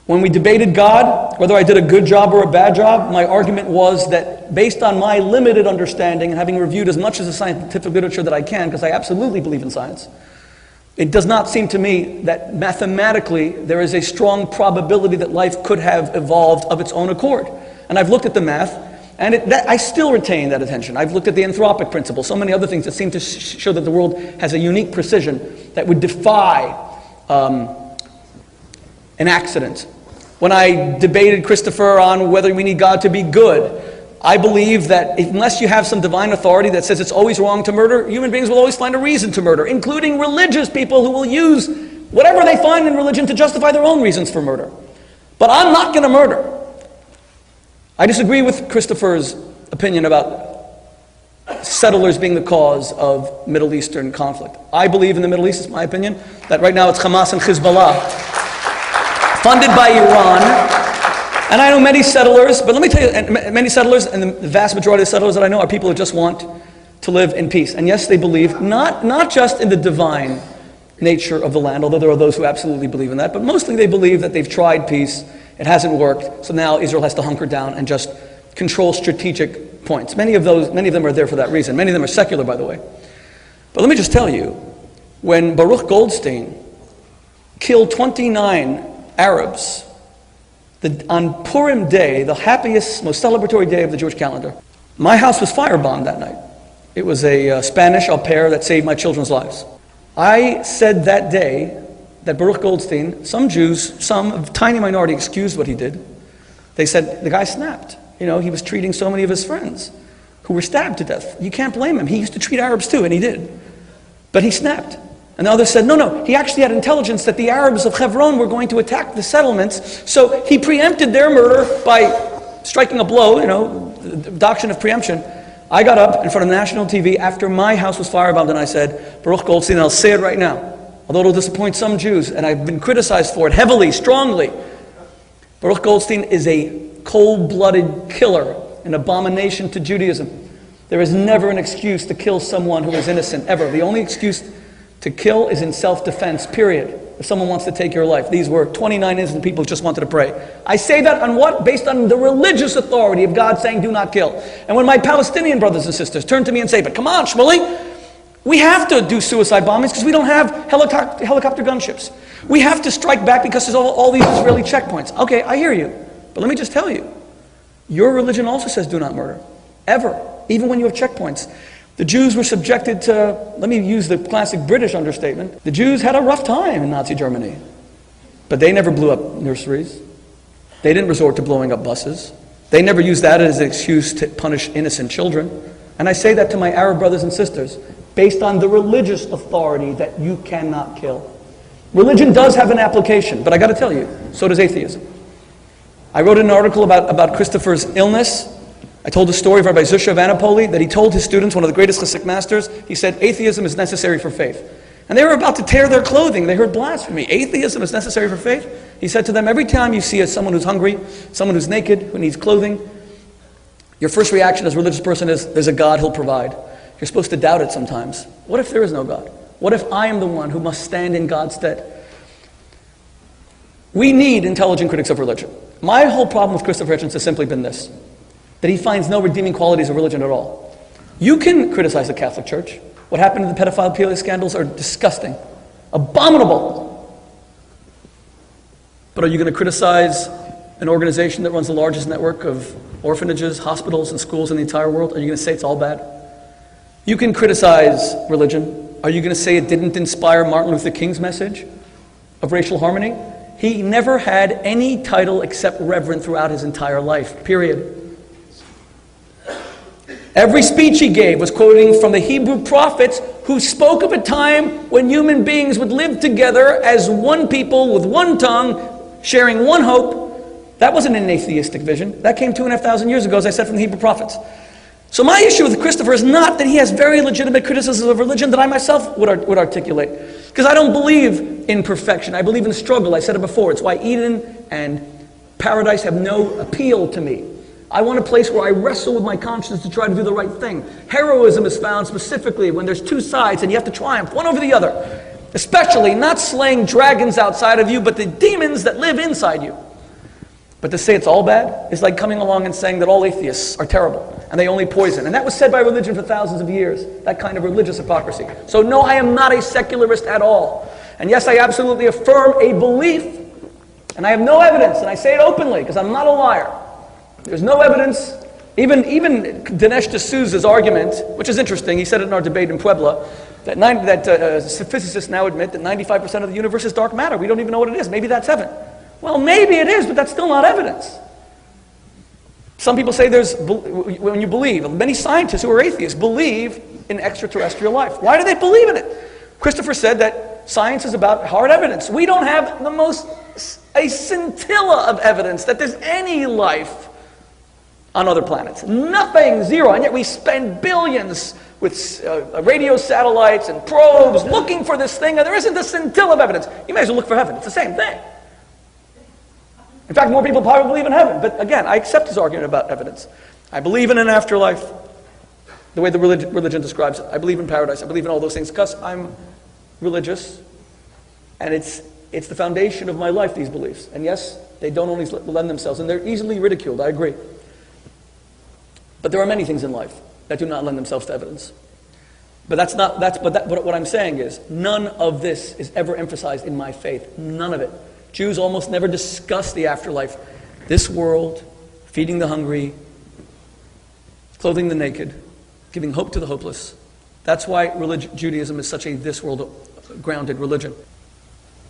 When we debated God, whether I did a good job or a bad job, my argument was that based on my limited understanding and having reviewed as much of the scientific literature that I can, because I absolutely believe in science, it does not seem to me that mathematically there is a strong probability that life could have evolved of its own accord. And I've looked at the math, and I still retain that attention. I've looked at the anthropic principle, so many other things that seem to show that the world has a unique precision that would defy an accident. When I debated Christopher on whether we need God to be good, I believe that unless you have some divine authority that says it's always wrong to murder, human beings will always find a reason to murder, including religious people who will use whatever they find in religion to justify their own reasons for murder. But I'm not going to murder. I disagree with Christopher's opinion about settlers being the cause of Middle Eastern conflict. I believe in the Middle East, it's my opinion, that right now it's Hamas and Hezbollah, funded by Iran. And I know many settlers, but let me tell you, many settlers, and the vast majority of settlers that I know are people who just want to live in peace. And yes, they believe not just in the divine nature of the land, although there are those who absolutely believe in that, but mostly they believe that they've tried peace, it hasn't worked, so now Israel has to hunker down and just control strategic points. Many of them are there for that reason. Many of them are secular, by the way. But let me just tell you, when Baruch Goldstein killed 29 Arabs on Purim Day, the happiest, most celebratory day of the Jewish calendar, my house was firebombed that night. It was a Spanish au pair that saved my children's lives. I said that day that Baruch Goldstein, some Jews, a tiny minority, excused what he did. They said, the guy snapped. You know, he was treating so many of his friends who were stabbed to death. You can't blame him. He used to treat Arabs too, and he did. But he snapped. And the others said, no, he actually had intelligence that the Arabs of Hebron were going to attack the settlements, so he preempted their murder by striking a blow, the doctrine of preemption. I got up in front of national TV after my house was firebombed and I said, Baruch Goldstein, and I'll say it right now, although it'll disappoint some Jews, and I've been criticized for it heavily, strongly, Baruch Goldstein is a cold-blooded killer, an abomination to Judaism. There is never an excuse to kill someone who is innocent, ever. The only excuse to kill is in self-defense, period. If someone wants to take your life. These were 29 innocent people who just wanted to pray. I say that on what? Based on the religious authority of God saying do not kill. And when my Palestinian brothers and sisters turn to me and say, but come on, Shmuley, we have to do suicide bombings because we don't have helicopter gunships. We have to strike back because there's all these Israeli checkpoints. Okay, I hear you. But let me just tell you, your religion also says do not murder. Ever. Even when you have checkpoints. The Jews were subjected to, let me use the classic British understatement, the Jews had a rough time in Nazi Germany. But they never blew up nurseries. They didn't resort to blowing up buses. They never used that as an excuse to punish innocent children. And I say that to my Arab brothers and sisters, based on the religious authority that you cannot kill. Religion does have an application, but I got to tell you, so does atheism. I wrote an article about Christopher's illness. I told the story of Rabbi Zusha of Anapoli that he told his students, one of the greatest Hasidic masters, he said, atheism is necessary for faith. And they were about to tear their clothing. They heard blasphemy. Atheism is necessary for faith? He said to them, every time you see someone who's hungry, someone who's naked, who needs clothing, your first reaction as a religious person is, there's a God, he'll provide. You're supposed to doubt it sometimes. What if there is no God? What if I am the one who must stand in God's stead? We need intelligent critics of religion. My whole problem with Christopher Hitchens has simply been this, that he finds no redeeming qualities of religion at all. You can criticize the Catholic Church. What happened to the pedophilia scandals are disgusting, abominable. But are you going to criticize an organization that runs the largest network of orphanages, hospitals, and schools in the entire world? Are you going to say it's all bad? You can criticize religion. Are you going to say it didn't inspire Martin Luther King's message of racial harmony? He never had any title except reverend throughout his entire life, period. Every speech he gave was quoting from the Hebrew prophets who spoke of a time when human beings would live together as one people with one tongue, sharing one hope. That wasn't an atheistic vision. That came 2,500 years ago, as I said, from the Hebrew prophets. So my issue with Christopher is not that he has very legitimate criticisms of religion that I myself would articulate. Because I don't believe in perfection. I believe in struggle. I said it before. It's why Eden and paradise have no appeal to me. I want a place where I wrestle with my conscience to try to do the right thing. Heroism is found specifically when there's two sides and you have to triumph one over the other. Especially not slaying dragons outside of you, but the demons that live inside you. But to say it's all bad is like coming along and saying that all atheists are terrible and they only poison. And that was said by religion for thousands of years, that kind of religious hypocrisy. So no, I am not a secularist at all. And yes, I absolutely affirm a belief, and I have no evidence, and I say it openly because I'm not a liar. There's no evidence. Even Dinesh D'Souza's argument, which is interesting, he said it in our debate in Puebla, that physicists now admit that 95% of the universe is dark matter. We don't even know what it is. Maybe that's heaven. Well, maybe it is, but that's still not evidence. Some people say when you believe, many scientists who are atheists believe in extraterrestrial life. Why do they believe in it? Christopher said that science is about hard evidence. We don't have a scintilla of evidence that there's any life on other planets. Nothing, zero. And yet we spend billions with radio satellites and probes looking for this thing, and there isn't a scintilla of evidence. You may as well look for heaven. It's the same thing. In fact, more people probably believe in heaven. But again, I accept his argument about evidence. I believe in an afterlife, the way the religion describes it. I believe in paradise. I believe in all those things because I'm religious, and it's the foundation of my life, these beliefs. And yes, they don't always lend themselves, and they're easily ridiculed, I agree. But there are many things in life that do not lend themselves to evidence. But what I'm saying is, none of this is ever emphasized in my faith. None of it. Jews almost never discuss the afterlife. This world, feeding the hungry, clothing the naked, giving hope to the hopeless. That's why Judaism is such a this world grounded religion.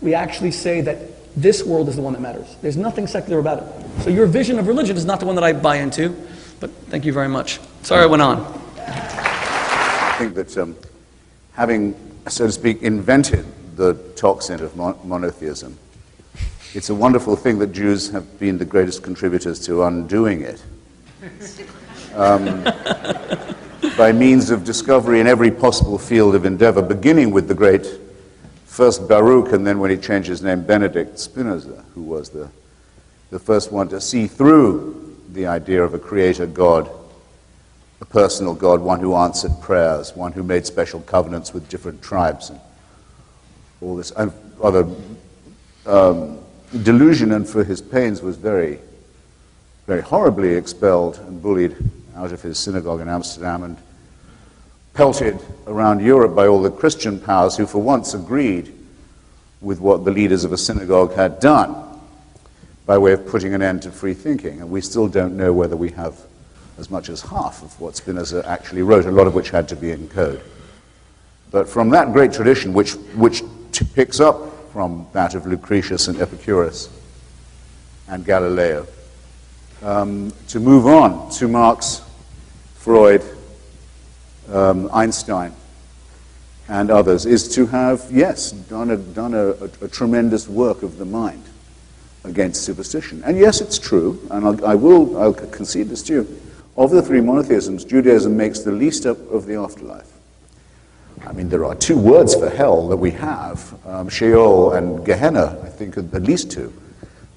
We actually say that this world is the one that matters. There's nothing secular about it. So your vision of religion is not the one that I buy into. But thank you very much. Sorry I went on. I think that having, so to speak, invented the toxin of monotheism, it's a wonderful thing that Jews have been the greatest contributors to undoing it. By means of discovery in every possible field of endeavor, beginning with the great first Baruch, and then when he changed his name, Benedict Spinoza, who was the first one to see through the idea of a creator God, a personal God, one who answered prayers, one who made special covenants with different tribes, and all this other delusion, and for his pains was very, very horribly expelled and bullied out of his synagogue in Amsterdam and pelted around Europe by all the Christian powers who for once agreed with what the leaders of a synagogue had done by way of putting an end to free thinking. And we still don't know whether we have as much as half of what Spinoza actually wrote, a lot of which had to be in code. But from that great tradition, which picks up from that of Lucretius and Epicurus and Galileo, to move on to Marx, Freud, Einstein, and others, is to have, yes, done a tremendous work of the mind against superstition. And yes, it's true, and I'll concede this to you. Of the three monotheisms, Judaism makes the least up of the afterlife. I mean, there are two words for hell that we have, Sheol and Gehenna, I think, at least two,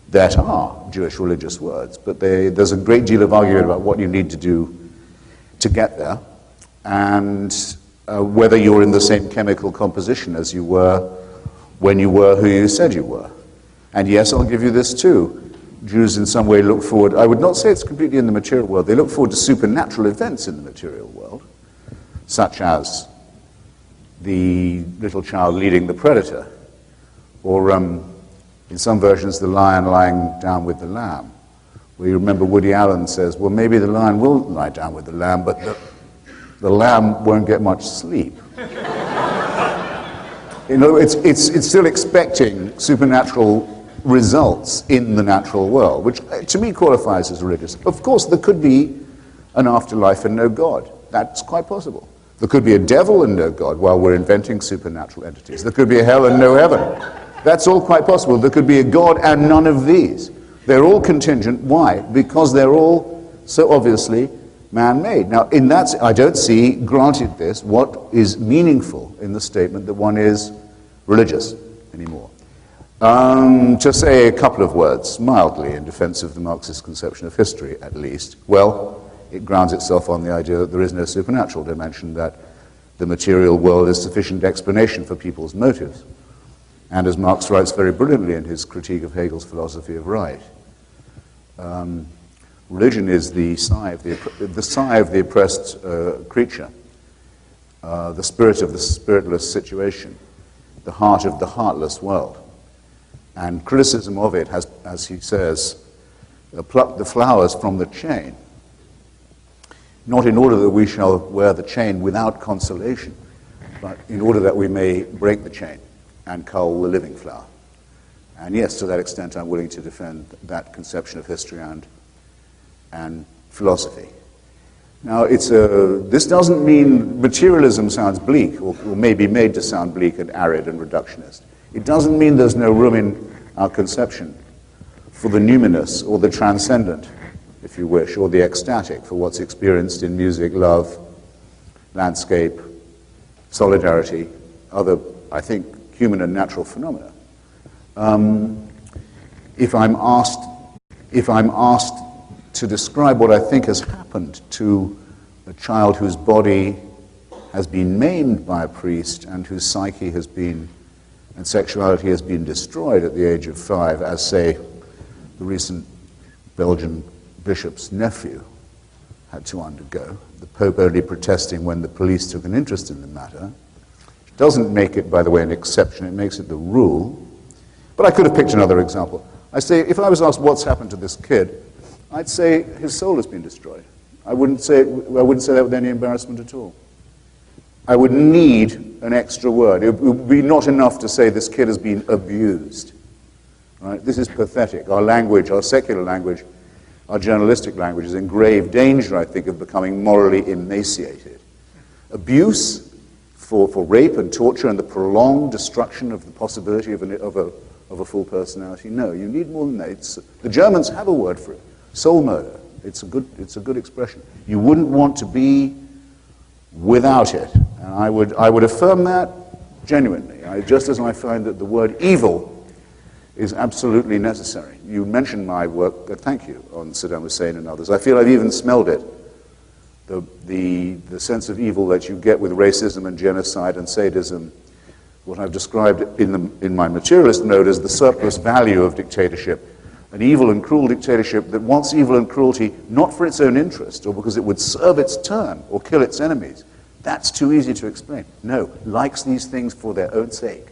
that are Jewish religious words. But there's a great deal of argument about what you need to do to get there, and whether you're in the same chemical composition as you were when you were who you said you were. And yes, I'll give you this too. Jews in some way look forward, I would not say it's completely in the material world, they look forward to supernatural events in the material world, such as the little child leading the predator, or in some versions, the lion lying down with the lamb. Where you remember Woody Allen says, well, maybe the lion will lie down with the lamb, but the lamb won't get much sleep. You know, it's still expecting supernatural results in the natural world, which to me qualifies as religious. Of course, there could be an afterlife and no God. That's quite possible. There could be a devil and no God while we're inventing supernatural entities. There could be a hell and no heaven. That's all quite possible. There could be a God and none of these. They're all contingent. Why? Because they're all so obviously man-made. Now, in that, I don't see, granted this, what is meaningful in the statement that one is religious anymore. To say a couple of words, mildly, in defense of the Marxist conception of history, at least, well, it grounds itself on the idea that there is no supernatural dimension, that the material world is sufficient explanation for people's motives. And as Marx writes very brilliantly in his critique of Hegel's philosophy of right, religion is the sigh of the oppressed creature, the spirit of the spiritless situation, the heart of the heartless world. And criticism of it has, as he says, plucked the flowers from the chain, not in order that we shall wear the chain without consolation, but in order that we may break the chain and cull the living flower. And yes, to that extent, I'm willing to defend that conception of history and philosophy. Now, this doesn't mean materialism sounds bleak, or may be made to sound bleak and arid and reductionist. It doesn't mean there's no room in our conception for the numinous or the transcendent if you wish, or the ecstatic for what's experienced in music, love, landscape, solidarity, other, I think, human and natural phenomena. If I'm asked to describe what I think has happened to a child whose body has been maimed by a priest and whose psyche has been, and sexuality has been destroyed at the age of 5, as, say, the recent Belgian bishop's nephew had to undergo, the Pope only protesting when the police took an interest in the matter, which doesn't make it, by the way, an exception, it makes it the rule. But I could have picked another example. I say, if I was asked what's happened to this kid, I'd say his soul has been destroyed. I wouldn't say that with any embarrassment at all. I would need an extra word. It would be not enough to say this kid has been abused. Right? This is pathetic. Our language, our secular language, our journalistic language is in grave danger, I think, of becoming morally emaciated. Abuse for rape and torture and the prolonged destruction of the possibility of a full personality. No, you need more than that. The Germans have a word for it. Soul murder. It's a good expression. You wouldn't want to be without it. And I would affirm that genuinely. Just as I find that the word evil is absolutely necessary. You mentioned my work, thank you, on Saddam Hussein and others. I feel I've even smelled it. The sense of evil that you get with racism and genocide and sadism, what I've described in my materialist note as the surplus value of dictatorship, an evil and cruel dictatorship that wants evil and cruelty not for its own interest or because it would serve its turn or kill its enemies. That's too easy to explain. No, likes these things for their own sake.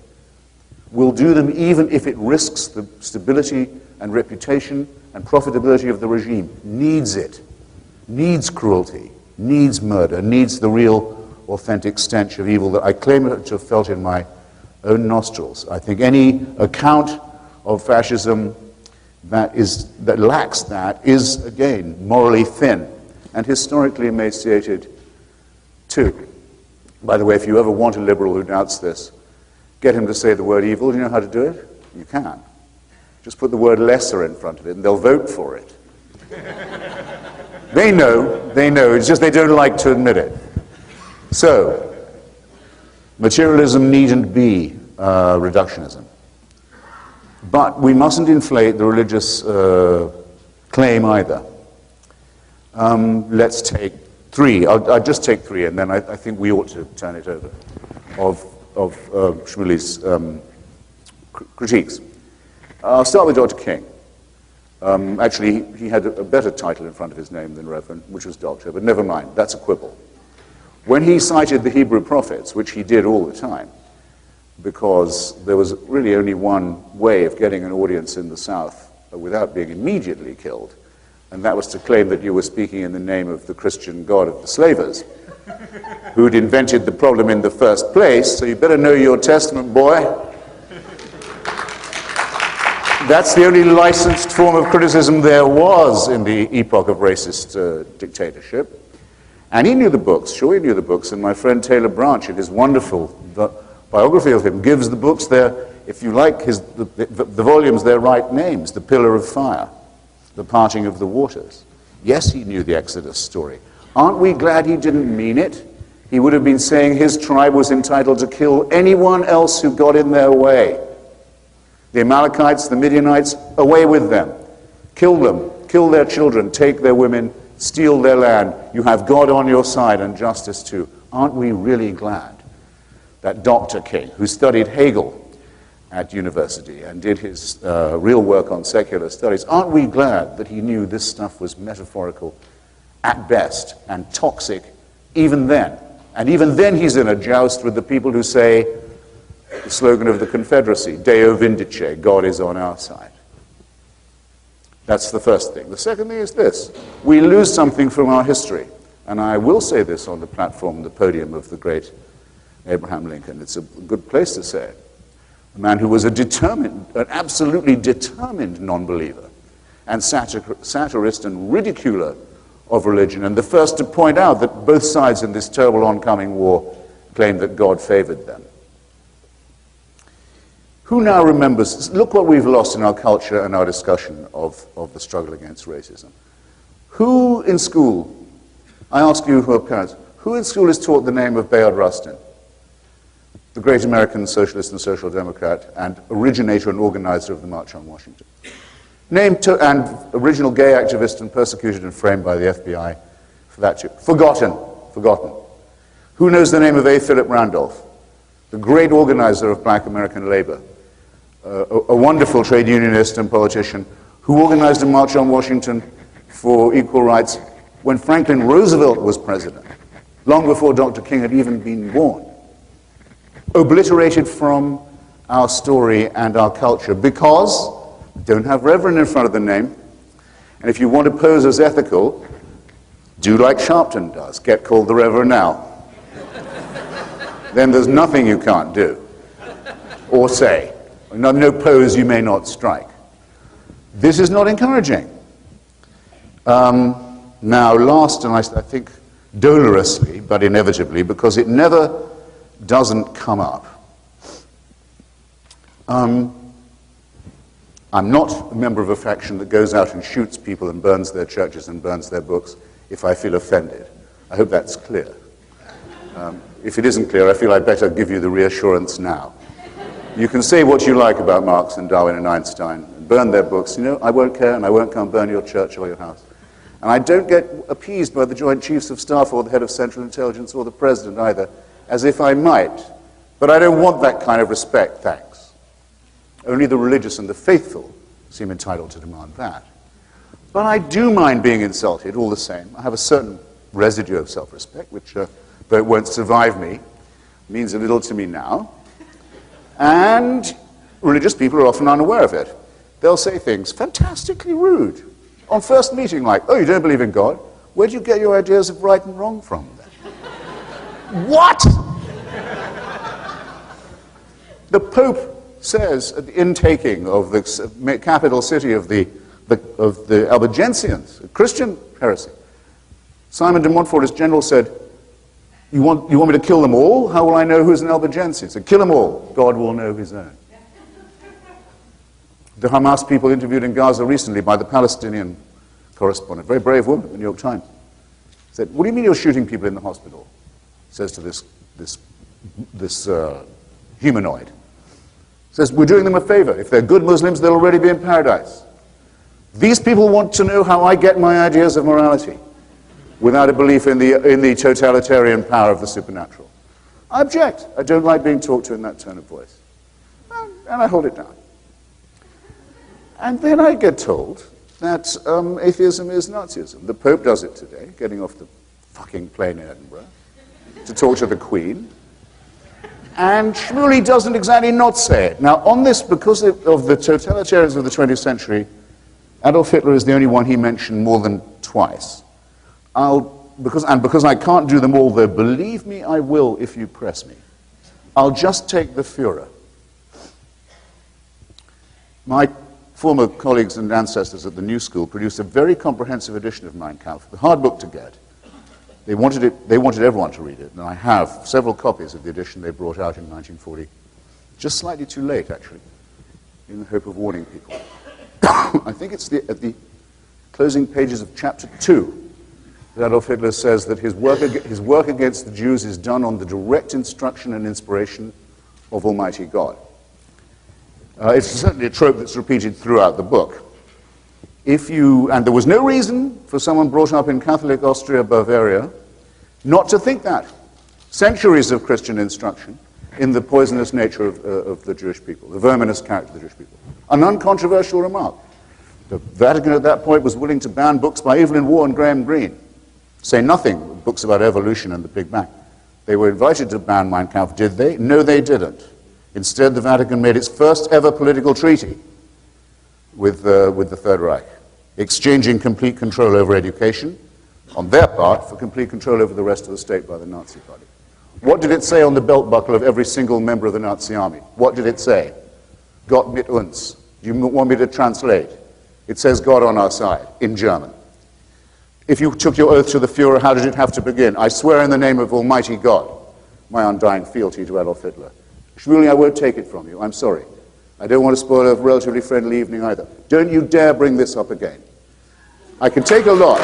Will do them even if it risks the stability and reputation and profitability of the regime. Needs it. Needs cruelty. Needs murder. Needs the real, authentic stench of evil that I claim to have felt in my own nostrils. I think any account of fascism that lacks that is, again, morally thin and historically emaciated too. By the way, if you ever want a liberal who doubts this, get him to say the word evil. Do you know how to do it? You can. Just put the word lesser in front of it and they'll vote for it. They know, it's just they don't like to admit it. So, materialism needn't be reductionism. But we mustn't inflate the religious claim either. Let's take 3. I'll just take 3, and then I think we ought to turn it over, of Shmuley's critiques. I'll start with Dr. King. Actually, he had a better title in front of his name than Reverend, which was Doctor, but never mind, that's a quibble. When he cited the Hebrew prophets, which he did all the time, because there was really only one way of getting an audience in the South without being immediately killed, and that was to claim that you were speaking in the name of the Christian God of the slavers, who'd invented the problem in the first place, so you better know your testament, boy. That's the only licensed form of criticism there was in the epoch of racist dictatorship. And he knew the books, sure he knew the books, and my friend Taylor Branch, in his wonderful biography of him, gives the books their, if you like, the volumes their right names, The Pillar of Fire, The Parting of the Waters. Yes, he knew the Exodus story. Aren't we glad he didn't mean it? He would have been saying his tribe was entitled to kill anyone else who got in their way. The Amalekites, the Midianites, away with them. Kill them, kill their children, take their women, steal their land. You have God on your side and justice too. Aren't we really glad that Dr. King, who studied Hegel at university and did his real work on secular studies, aren't we glad that he knew this stuff was metaphorical at best and toxic even then? And even then he's in a joust with the people who say the slogan of the Confederacy, Deo Vindice, God is on our side. That's the first thing. The second thing is this. We lose something from our history. And I will say this on the platform, the podium of the great Abraham Lincoln. It's a good place to say it. A man who was an absolutely determined non-believer and satirist and ridiculer of religion, and the first to point out that both sides in this terrible oncoming war claimed that God favored them. Who now remembers, look what we've lost in our culture and our discussion of the struggle against racism. Who in school, I ask you who are parents, who in school is taught the name of Bayard Rustin, the great American socialist and social democrat and originator and organizer of the March on Washington? And original gay activist and persecuted and framed by the FBI for that too. Forgotten. Who knows the name of A. Philip Randolph, the great organizer of black American labor, a wonderful trade unionist and politician who organized a March on Washington for equal rights when Franklin Roosevelt was president, long before Dr. King had even been born. Obliterated from our story and our culture because don't have Reverend in front of the name. And if you want to pose as ethical, do like Sharpton does, get called the Reverend now. Then there's nothing you can't do or say. No pose you may not strike. This is not encouraging. Now, last, and I think dolorously, but inevitably, because it never doesn't come up, I'm not a member of a faction that goes out and shoots people and burns their churches and burns their books if I feel offended. I hope that's clear. If it isn't clear, I feel I'd better give you the reassurance now. You can say what you like about Marx and Darwin and Einstein and burn their books. You know, I won't care, and I won't come burn your church or your house. And I don't get appeased by the Joint Chiefs of Staff or the head of Central Intelligence or the President either, as if I might. But I don't want that kind of respect, thanks. Only the religious and the faithful seem entitled to demand that. But I do mind being insulted all the same. I have a certain residue of self-respect, which, though it won't survive me, means a little to me now. And religious people are often unaware of it. They'll say things fantastically rude on first meeting, like, oh, you don't believe in God? Where do you get your ideas of right and wrong from, then? What? The Pope says at the intaking of the capital city of the Albigensians, a Christian heresy, Simon de Montfort, as general, said, you want me to kill them all? How will I know who's an Albigensian? He said, kill them all. God will know his own. The Hamas people interviewed in Gaza recently by the Palestinian correspondent, very brave woman at the New York Times, said, what do you mean you're shooting people in the hospital? Says to this humanoid. Says, we're doing them a favor. If they're good Muslims, they'll already be in paradise. These people want to know how I get my ideas of morality without a belief in the totalitarian power of the supernatural. I object. I don't like being talked to in that tone of voice. And I hold it down. And then I get told that atheism is Nazism. The Pope does it today, getting off the fucking plane in Edinburgh to talk to the Queen. And Shmuley doesn't exactly not say it. Now, on this, because of the totalitarians of the 20th century, Adolf Hitler is the only one he mentioned more than twice. Because I can't do them all, though, believe me, I will if you press me. I'll just take the Führer. My former colleagues and ancestors at the New School produced a very comprehensive edition of Mein Kampf, the hard book to get. They wanted everyone to read it, and I have several copies of the edition they brought out in 1940. Just slightly too late, actually, in the hope of warning people. I think it's at the closing pages of chapter 2 that Adolf Hitler says that his work against the Jews is done on the direct instruction and inspiration of Almighty God. It's certainly a trope that's repeated throughout the book. And there was no reason for someone brought up in Catholic Austria, Bavaria, not to think that. Centuries of Christian instruction in the poisonous nature of the Jewish people, the verminous character of the Jewish people. An uncontroversial remark. The Vatican at that point was willing to ban books by Evelyn Waugh and Graham Greene. Say nothing, books about evolution and the Big Bang. They were invited to ban Mein Kampf. Did they? No, they didn't. Instead, the Vatican made its first ever political treaty with the Third Reich, exchanging complete control over education on their part for complete control over the rest of the state by the Nazi Party. What did it say on the belt buckle of every single member of the Nazi army? What did it say? Gott mit uns. Do you want me to translate? It says God on our side, in German. If you took your oath to the Führer, how did it have to begin? I swear in the name of Almighty God, my undying fealty to Adolf Hitler. Shmuley, I won't take it from you. I'm sorry. I don't want to spoil a relatively friendly evening either. Don't you dare bring this up again. I can take a lot.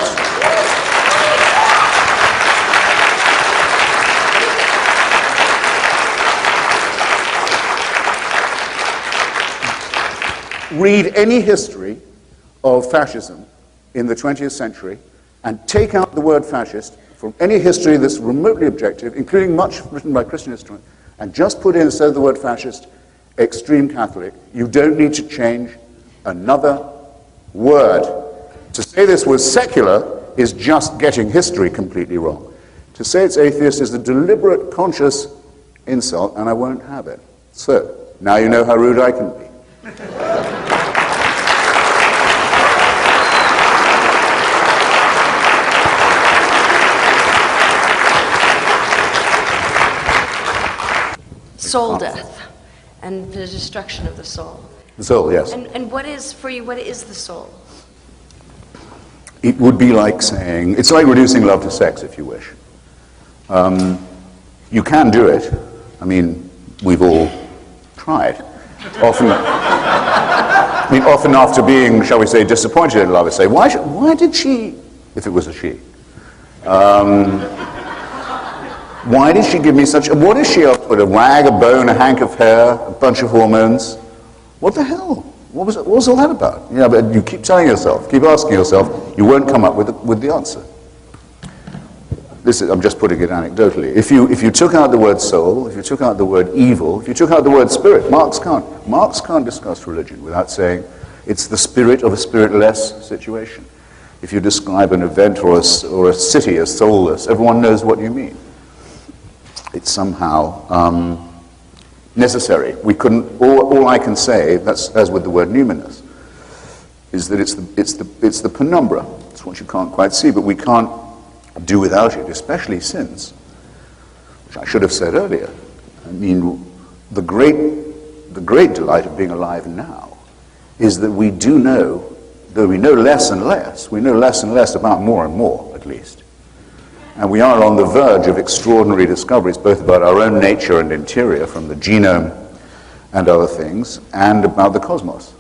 Read any history of fascism in the 20th century and take out the word fascist from any history that's remotely objective, including much written by Christian historians, and just put in, instead of the word fascist, extreme Catholic. You don't need to change another word. To say this was secular is just getting history completely wrong. To say it's atheist is a deliberate, conscious insult, and I won't have it. So, now you know how rude I can be. Soul death and the destruction of the soul. The soul, yes. And what is, for you, what is the soul? It would be like saying, it's like reducing love to sex, if you wish. You can do it. I mean, we've all tried. Often after being, shall we say, disappointed in love, I say, why did she, if it was a she, why did she give me such, what is she up with, a rag, a bone, a hank of hair, a bunch of hormones? What the hell? What was all that about? Yeah, but you keep telling yourself, keep asking yourself, you won't come up with the answer. I'm just putting it anecdotally. If you took out the word soul, if you took out the word evil, if you took out the word spirit, Marx can't discuss religion without saying it's the spirit of a spiritless situation. If you describe an event or a city as soulless, everyone knows what you mean. It's somehow necessary. We couldn't. All I can say, that's as with the word numinous, is that it's the penumbra. It's what you can't quite see, but we can't do without it, especially sins, which I should have said earlier. I mean, the great delight of being alive now is that we do know, though we know less and less, we know less and less about more and more, at least. And we are on the verge of extraordinary discoveries, both about our own nature and interior, from the genome and other things, and about the cosmos.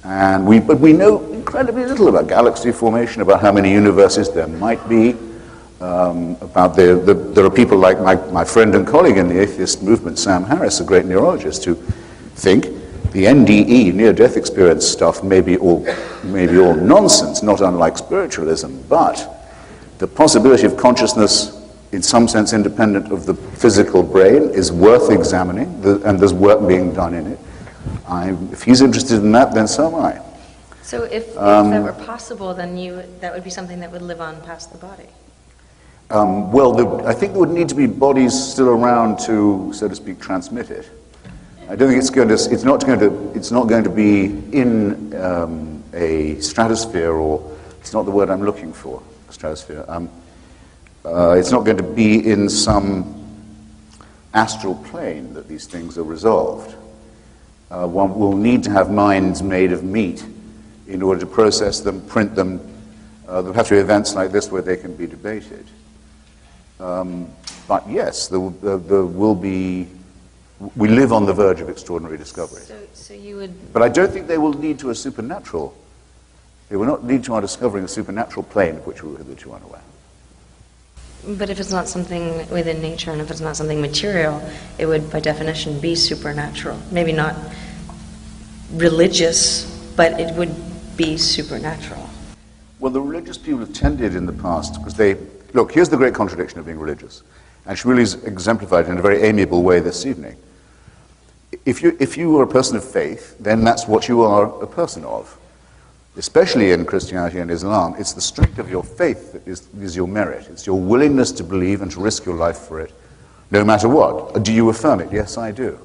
But we know incredibly little about galaxy formation, about how many universes there might be, about there are people like my friend and colleague in the atheist movement, Sam Harris, a great neurologist, who think the NDE, near-death experience stuff, may be all nonsense, not unlike spiritualism, but the possibility of consciousness, in some sense independent of the physical brain, is worth examining, and there's work being done in it. If he's interested in that, then so am I. So if that were possible, then that would be something that would live on past the body. I think there would need to be bodies still around to, so to speak, transmit it. I don't think it's not going to be in a stratosphere, or it's not the word I'm looking for. Stratosphere. It's not going to be in some astral plane that these things are resolved. One will need to have minds made of meat in order to process them, print them. There'll have to be events like this where they can be debated. But yes, there will be. We live on the verge of extraordinary discovery. So you would. But I don't think they will lead to a supernatural. It will not lead to our discovering a supernatural plane of which we were hitherto unaware. But if it's not something within nature, and if it's not something material, it would, by definition, be supernatural. Maybe not religious, but it would be supernatural. Well, the religious people have tended in the past, because look, here's the great contradiction of being religious, and Shmuley's exemplified in a very amiable way this evening. If you are a person of faith, then that's what you are a person of. Especially in Christianity and Islam, it's the strength of your faith that is your merit. It's your willingness to believe and to risk your life for it, no matter what. Do you affirm it? Yes, I do.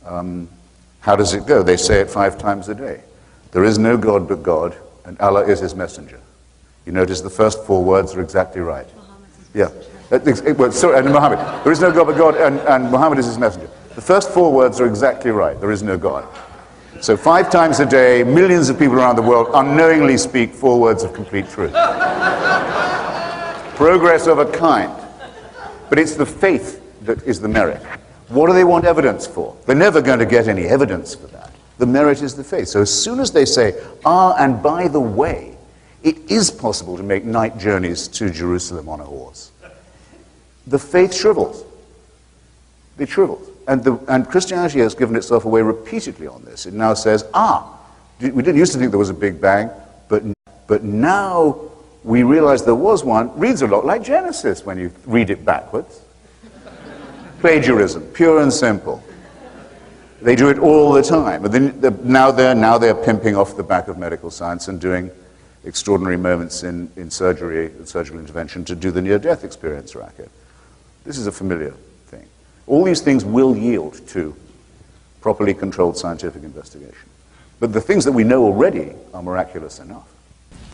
How does it go? They say it 5 times a day. There is no God but God, and Allah is his messenger. You notice the first 4 words are exactly right. Yeah. Sorry, and Muhammad. There is no God but God, and Muhammad is his messenger. The first 4 words are exactly right. There is no God. So 5 times a day, millions of people around the world unknowingly speak 4 words of complete truth. Progress of a kind. But it's the faith that is the merit. What do they want evidence for? They're never going to get any evidence for that. The merit is the faith. So as soon as they say, and by the way, It is possible to make night journeys to Jerusalem on a horse. The faith shrivels. It shrivels. And Christianity has given itself away repeatedly on this. It now says, we didn't used to think there was a Big Bang, but now we realize there was one. Reads a lot like Genesis when you read it backwards. Plagiarism, pure and simple. They do it all the time. But then now they're pimping off the back of medical science and doing extraordinary moments in surgery and surgical intervention to do the near-death experience racket. This is a familiar thing. All these things will yield to properly controlled scientific investigation. But the things that we know already are miraculous enough.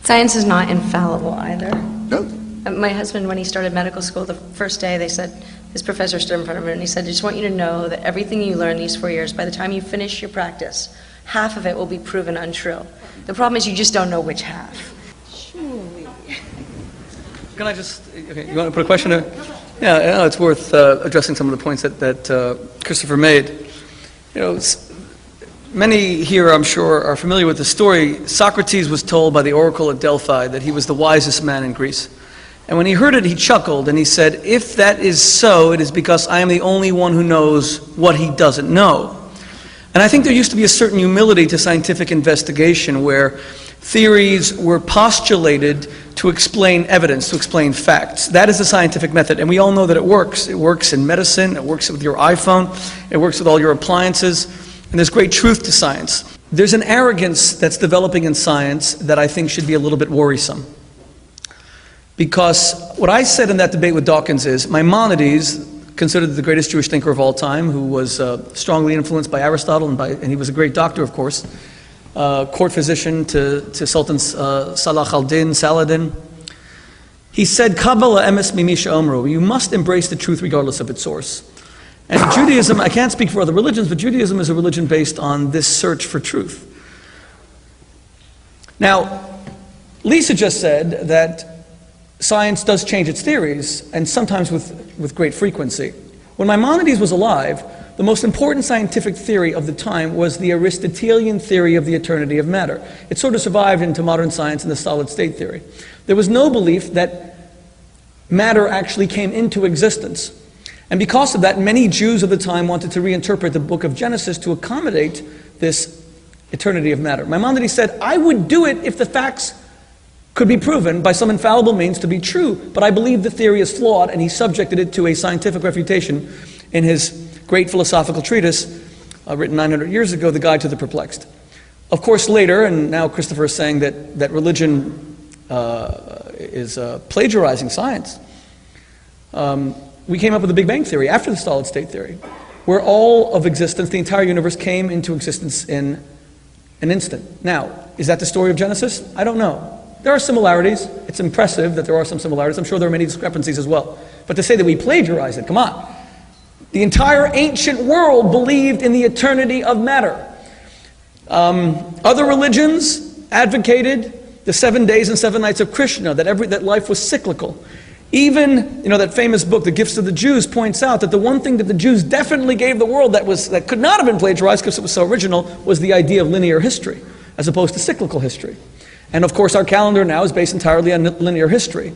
Science is not infallible either. No. My husband, when he started medical school, the first day they said, his professor stood in front of him and he said, I just want you to know that everything you learn these 4 years, by the time you finish your practice, half of it will be proven untrue. The problem is you just don't know which half. Can I just, okay, you want to put a question in? Yeah, it's worth addressing some of the points that Christopher made. You know, many here, I'm sure, are familiar with the story. Socrates was told by the oracle at Delphi that he was the wisest man in Greece. And when he heard it, he chuckled and he said, if that is so, it is because I am the only one who knows what he doesn't know. And I think there used to be a certain humility to scientific investigation where theories were postulated to explain evidence, to explain facts. That is the scientific method, and we all know that it works. It works in medicine, it works with your iPhone, it works with all your appliances, and there's great truth to science. There's an arrogance that's developing in science that I think should be a little bit worrisome. Because what I said in that debate with Dawkins is, Maimonides, considered the greatest Jewish thinker of all time, who was strongly influenced by Aristotle, and he was a great doctor, of course, court physician to Sultan Salah al-Din, Saladin. He said, Kabbalah emes mimisha omru, you must embrace the truth regardless of its source. And Judaism, I can't speak for other religions, but Judaism is a religion based on this search for truth. Now, Lisa just said that science does change its theories, and sometimes with great frequency. When Maimonides was alive, the most important scientific theory of the time was the Aristotelian theory of the eternity of matter. It sort of survived into modern science in the solid state theory. There was no belief that matter actually came into existence. And because of that, many Jews of the time wanted to reinterpret the book of Genesis to accommodate this eternity of matter. Maimonides said, I would do it if the facts could be proven by some infallible means to be true, but I believe the theory is flawed, and he subjected it to a scientific refutation in his great philosophical treatise, written 900 years ago, The Guide to the Perplexed. Of course, later, and now Christopher is saying that religion is plagiarizing science, we came up with the Big Bang Theory after the solid state theory, where all of existence, the entire universe, came into existence in an instant. Now, is that the story of Genesis? I don't know. There are similarities. It's impressive that there are some similarities. I'm sure there are many discrepancies as well. But to say that we plagiarize it, come on. The entire ancient world believed in the eternity of matter. Other religions advocated the 7 days and 7 nights of Krishna, that life was cyclical. Even, that famous book, The Gifts of the Jews, points out that the one thing that the Jews definitely gave the world that could not have been plagiarized because it was so original was the idea of linear history, as opposed to cyclical history. And of course, our calendar now is based entirely on linear history.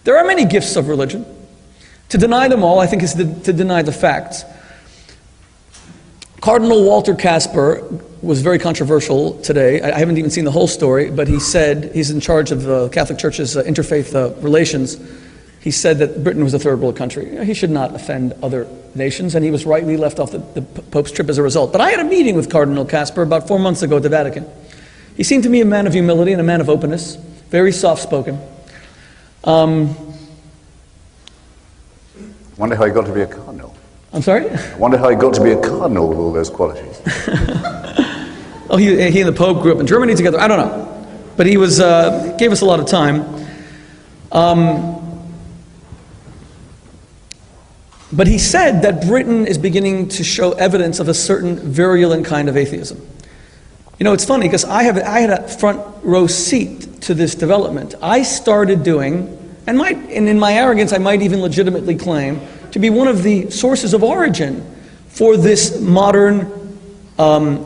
There are many gifts of religion. To deny them all, I think, is to deny the facts. Cardinal Walter Casper was very controversial today. I haven't even seen the whole story, but he said, he's in charge of the Catholic Church's interfaith relations. He said that Britain was a third world country. He should not offend other nations, and he was rightly left off the Pope's trip as a result. But I had a meeting with Cardinal Casper about 4 months ago at the Vatican. He seemed to me a man of humility and a man of openness, very soft-spoken. Wonder how he got to be a cardinal. I'm sorry? I wonder how he got to be a cardinal with all those qualities. Oh, he and the Pope grew up in Germany together. I don't know. But he gave us a lot of time. But he said that Britain is beginning to show evidence of a certain virulent kind of atheism. It's funny because I had a front row seat to this development. I started doing, and in my arrogance I might even legitimately claim, to be one of the sources of origin for this modern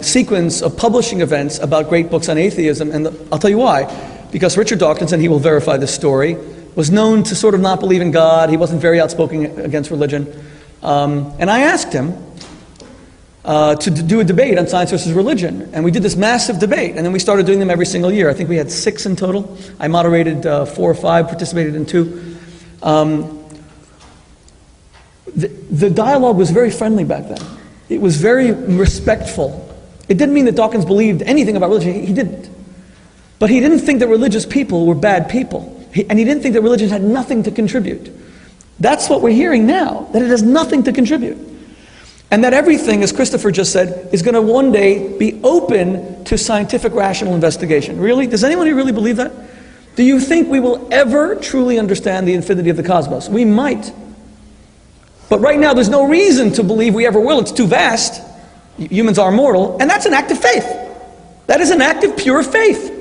sequence of publishing events about great books on atheism, and I'll tell you why. because Richard Dawkins, and he will verify this story, was known to sort of not believe in God. He wasn't very outspoken against religion. And I asked him to do a debate on science versus religion. And we did this massive debate, and then we started doing them every single year. I think we had 6 in total. I moderated 4 or 5, participated in 2. The dialogue was very friendly back then. It was very respectful. It didn't mean that Dawkins believed anything about religion. He didn't. But he didn't think that religious people were bad people. And he didn't think that religion had nothing to contribute. That's what we're hearing now, that it has nothing to contribute. And that everything, as Christopher just said, is going to one day be open to scientific rational investigation. Really? Does anyone here really believe that? Do you think we will ever truly understand the infinity of the cosmos? We might. But right now there's no reason to believe we ever will. It's too vast. Humans are mortal. And that's an act of faith. That is an act of pure faith.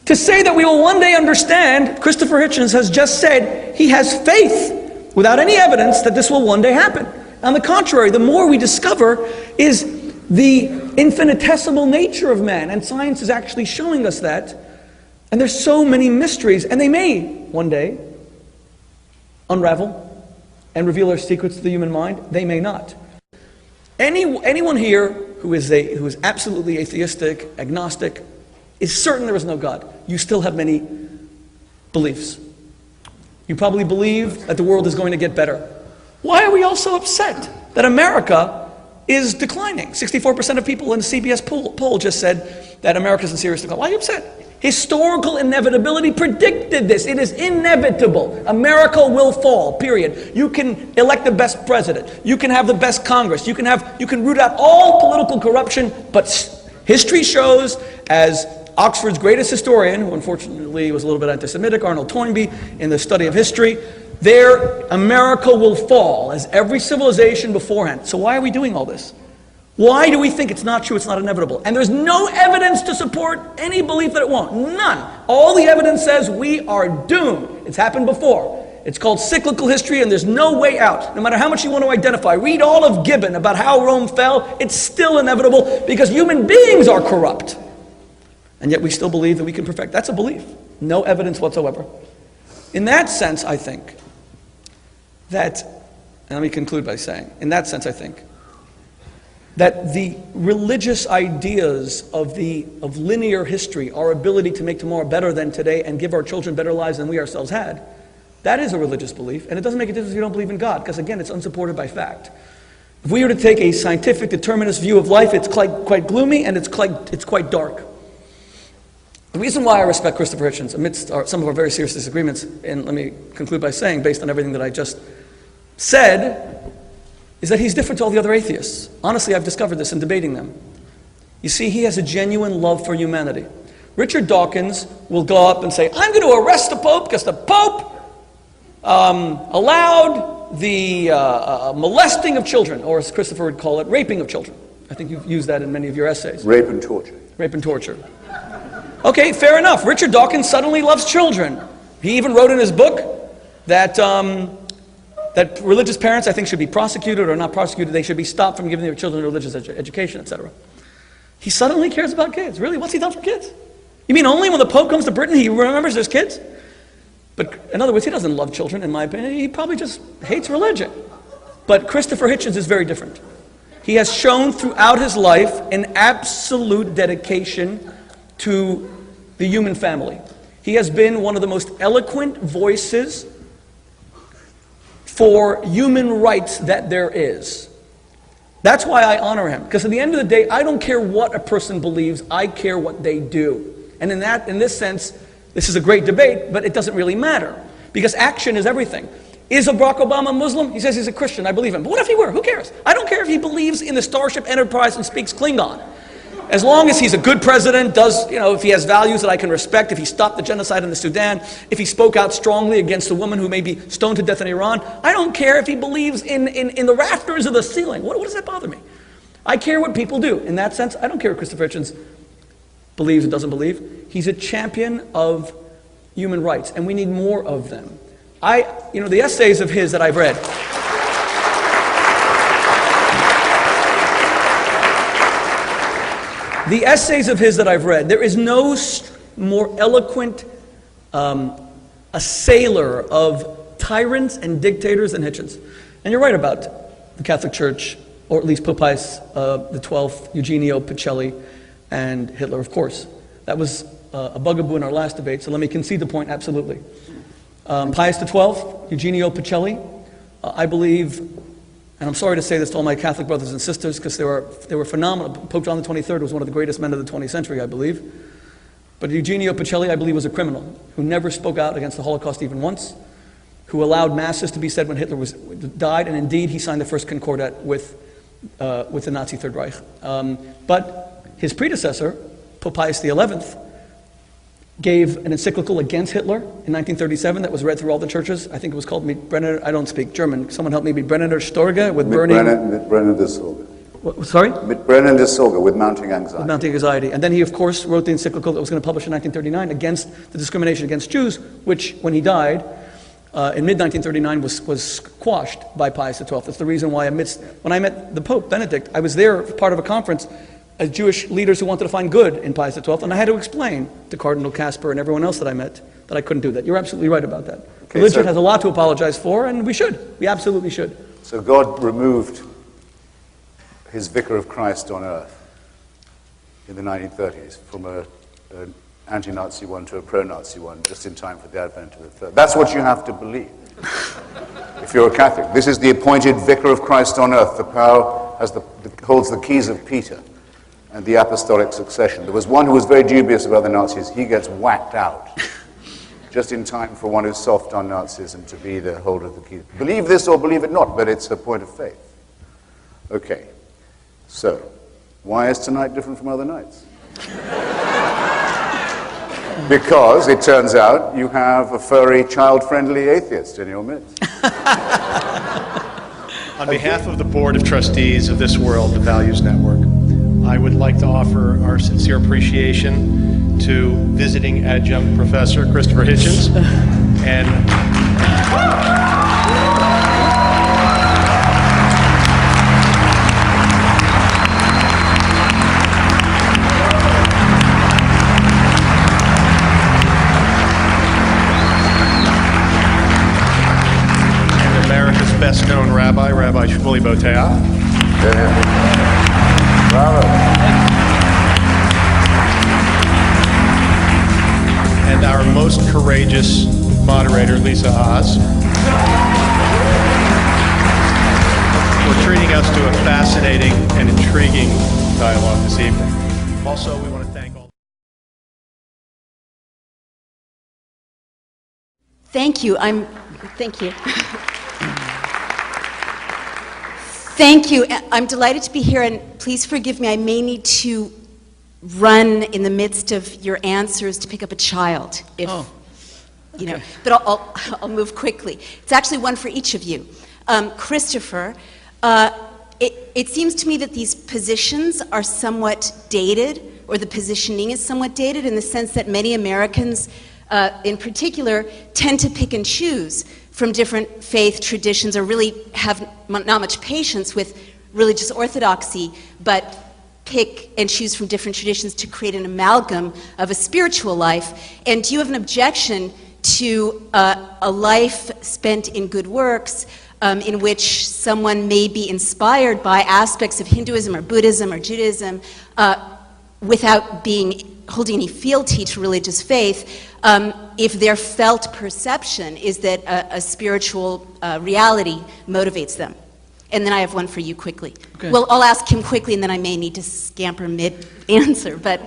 To say that we will one day understand, Christopher Hitchens has just said he has faith without any evidence that this will one day happen. On the contrary, the more we discover is the infinitesimal nature of man, and science is actually showing us that. And there's so many mysteries, and they may one day unravel and reveal our secrets to the human mind. They may not. Anyone here who is absolutely atheistic, agnostic, is certain there is no God. You still have many beliefs. You probably believe that the world is going to get better. Why are we all so upset that America is declining? 64% of people in the CBS poll just said that America is in serious decline. Why are you upset? Historical inevitability predicted this. It is inevitable. America will fall, period. You can elect the best president. You can have the best Congress. You can root out all political corruption, but history shows, as Oxford's greatest historian, who unfortunately was a little bit anti-Semitic, Arnold Toynbee, in the study of history, America will fall, as every civilization beforehand. So why are we doing all this? Why do we think it's not true, it's not inevitable? And there's no evidence to support any belief that it won't. None. All the evidence says we are doomed. It's happened before. It's called cyclical history, and there's no way out. No matter how much you want to identify, read all of Gibbon about how Rome fell, it's still inevitable because human beings are corrupt. And yet we still believe that we can perfect. That's a belief. No evidence whatsoever. In that sense, I think that, and let me conclude by saying, in that sense, I think that the religious ideas of linear history, our ability to make tomorrow better than today and give our children better lives than we ourselves had, that is a religious belief, and it doesn't make a difference if you don't believe in God, because again, it's unsupported by fact. If we were to take a scientific determinist view of life, it's quite gloomy and it's quite dark. The reason why I respect Christopher Hitchens, amidst some of our very serious disagreements, and let me conclude by saying, based on everything that I just said, is that he's different to all the other atheists. Honestly, I've discovered this in debating them. You see, he has a genuine love for humanity. Richard Dawkins will go up and say, I'm going to arrest the Pope because the Pope allowed the molesting of children, or as Christopher would call it, raping of children. I think you've used that in many of your essays. Rape and torture. Rape and torture. Okay, fair enough. Richard Dawkins suddenly loves children. He even wrote in his book that religious parents, I think, should be prosecuted or not prosecuted. They should be stopped from giving their children religious education, etc. He suddenly cares about kids. Really? What's he done for kids? You mean only when the Pope comes to Britain he remembers there's kids? But in other words, he doesn't love children, in my opinion. He probably just hates religion. But Christopher Hitchens is very different. He has shown throughout his life an absolute dedication to the human family. He has been one of the most eloquent voices for human rights that there is. That's why I honor him, because at the end of the day, I don't care what a person believes, I care what they do. And in this sense, this is a great debate, but it doesn't really matter, because action is everything. Is Barack Obama a Muslim? He says he's a Christian, I believe him. But what if he were? Who cares? I don't care if he believes in the Starship Enterprise and speaks Klingon. As long as he's a good president, if he has values that I can respect, if he stopped the genocide in the Sudan, if he spoke out strongly against a woman who may be stoned to death in Iran, I don't care if he believes in the rafters of the ceiling. What does that bother me? I care what people do. In that sense, I don't care what Christopher Hitchens believes and doesn't believe. He's a champion of human rights, and we need more of them. The essays of his that I've read, there is no more eloquent assailer of tyrants and dictators than Hitchens. And you're right about the Catholic Church, or at least Pope Pius the 12th, Eugenio Pacelli, and Hitler, of course. That was a bugaboo in our last debate, so let me concede the point, absolutely. Pius the 12th, Eugenio Pacelli, I believe, and I'm sorry to say this to all my Catholic brothers and sisters, because they were phenomenal. Pope John the 23rd was one of the greatest men of the 20th century, I believe. But Eugenio Pacelli, I believe, was a criminal who never spoke out against the Holocaust even once, who allowed masses to be said when Hitler died, and indeed he signed the first concordat with the Nazi Third Reich. But his predecessor, Pope Pius XI, gave an encyclical against Hitler in 1937 that was read through all the churches. I think it was called Mitbrenner, I don't speak German, someone help me, Mitbrenner Storge, with burning... Mitbrenner des Sorge. Sorry? Mitbrenner des Sorge, with mounting anxiety. With mounting anxiety. And then he, of course, wrote the encyclical that was going to publish in 1939 against the discrimination against Jews, which, when he died, in mid-1939 was quashed by Pius XII. That's the reason why when I met the Pope, Benedict, I was there part of a conference as Jewish leaders who wanted to find good in Pius XII, and I had to explain to Cardinal Casper and everyone else that I met that I couldn't do that. You're absolutely right about that. Okay, religion has a lot to apologize for, and we should. We absolutely should. So God removed his vicar of Christ on earth in the 1930s from an anti-Nazi one to a pro-Nazi one, just in time for the advent of the third. That's what you have to believe if you're a Catholic. This is the appointed vicar of Christ on earth. The power holds the keys of Peter and the apostolic succession. There was one who was very dubious about the Nazis. He gets whacked out just in time for one who's soft on Nazism to be the holder of the keys. Believe this or believe it not, but it's a point of faith. Okay, so why is tonight different from other nights? Because it turns out you have a furry, child-friendly atheist in your midst. On behalf of the Board of Trustees of This World, the Values Network, I would like to offer our sincere appreciation to visiting adjunct professor Christopher Hitchens and America's best-known rabbi, Rabbi Shmuley Boteach. Bravo. And our most courageous moderator, Lisa Haas, for treating us to a fascinating and intriguing dialogue this evening. Also, we want to thank all... Thank you. Thank you. Thank you. I'm delighted to be here, and please forgive me. I may need to run in the midst of your answers to pick up a child, if you know. But I'll move quickly. It's actually one for each of you. Christopher, it seems to me that these positions are somewhat dated, or the positioning is somewhat dated, in the sense that many Americans, in particular, tend to pick and choose from different faith traditions, or really have not much patience with religious orthodoxy, but pick and choose from different traditions to create an amalgam of a spiritual life. And do you have an objection to a life spent in good works, in which someone may be inspired by aspects of Hinduism or Buddhism or Judaism without holding any fealty to religious faith, if their felt perception is that a spiritual reality motivates them? And then I have one for you quickly. Okay. Well, I'll ask him quickly, and then I may need to scamper mid-answer. But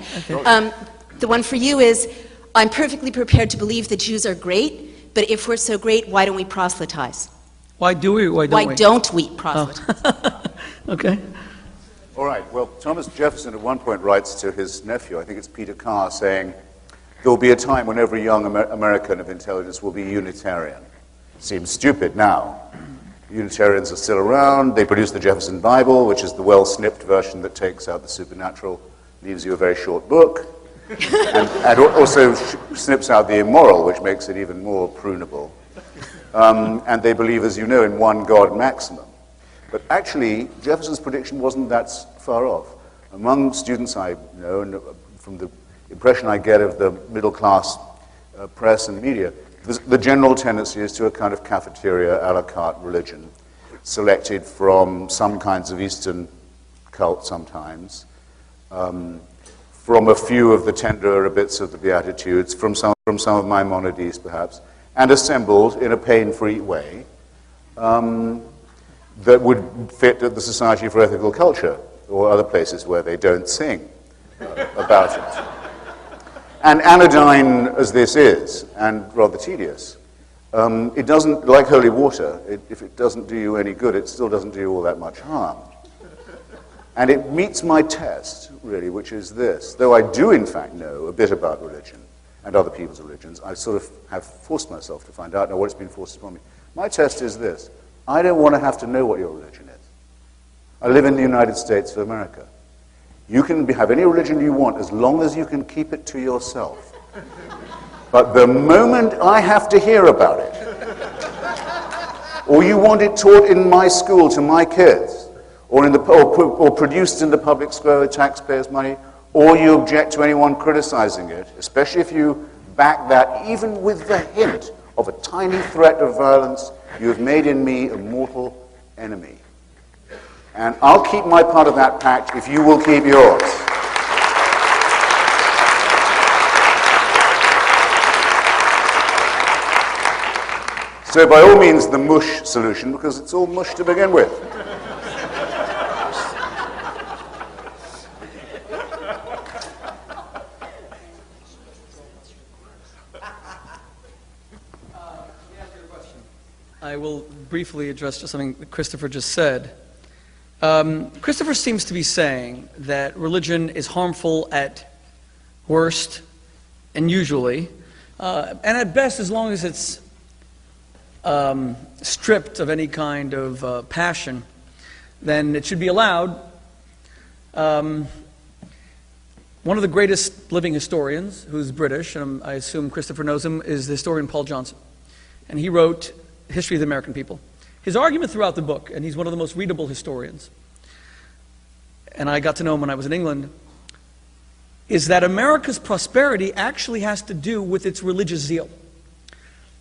the one for you is, I'm perfectly prepared to believe that Jews are great, but if we're so great, why don't we proselytize? Why do we? Why don't we proselytize? Oh. Okay. All right, well, Thomas Jefferson at one point writes to his nephew, I think it's Peter Carr, saying, there will be a time when every young American of intelligence will be Unitarian. Seems stupid now. Unitarians are still around. They produce the Jefferson Bible, which is the well-snipped version that takes out the supernatural, leaves you a very short book, and also snips out the immoral, which makes it even more prunable. And they believe, as you know, in one God maximum. But actually, Jefferson's prediction wasn't that far off. Among students I know, and from the impression I get of the middle-class press and media, the general tendency is to a kind of cafeteria a la carte religion, selected from some kinds of Eastern cults sometimes, from a few of the tenderer bits of the Beatitudes, from some of Maimonides perhaps, and assembled in a pain-free way that would fit at the Society for Ethical Culture or other places where they don't sing about it. And anodyne as this is, and rather tedious, it doesn't, like holy water, if it doesn't do you any good, it still doesn't do you all that much harm. And it meets my test, really, which is this. Though I do, in fact, know a bit about religion and other people's religions, I sort of have forced myself to find out now what it's been forced upon me. My test is this. I don't want to have to know what your religion is. I live in the United States of America. You can have any religion you want as long as you can keep it to yourself. But the moment I have to hear about it, or you want it taught in my school to my kids, or produced in the public square with taxpayers' money, or you object to anyone criticizing it, especially if you back that even with the hint of a tiny threat of violence, you have made in me a mortal enemy. And I'll keep my part of that pact if you will keep yours. So by all means, the mush solution, because it's all mush to begin with. I will briefly address just something that Christopher just said. Christopher seems to be saying that religion is harmful at worst and usually, and at best, as long as it's stripped of any kind of passion, then it should be allowed. One of the greatest living historians, who's British, and I assume Christopher knows him, is the historian Paul Johnson. And he wrote History of the American People. His argument throughout the book, and he's one of the most readable historians, and I got to know him when I was in England, is that America's prosperity actually has to do with its religious zeal.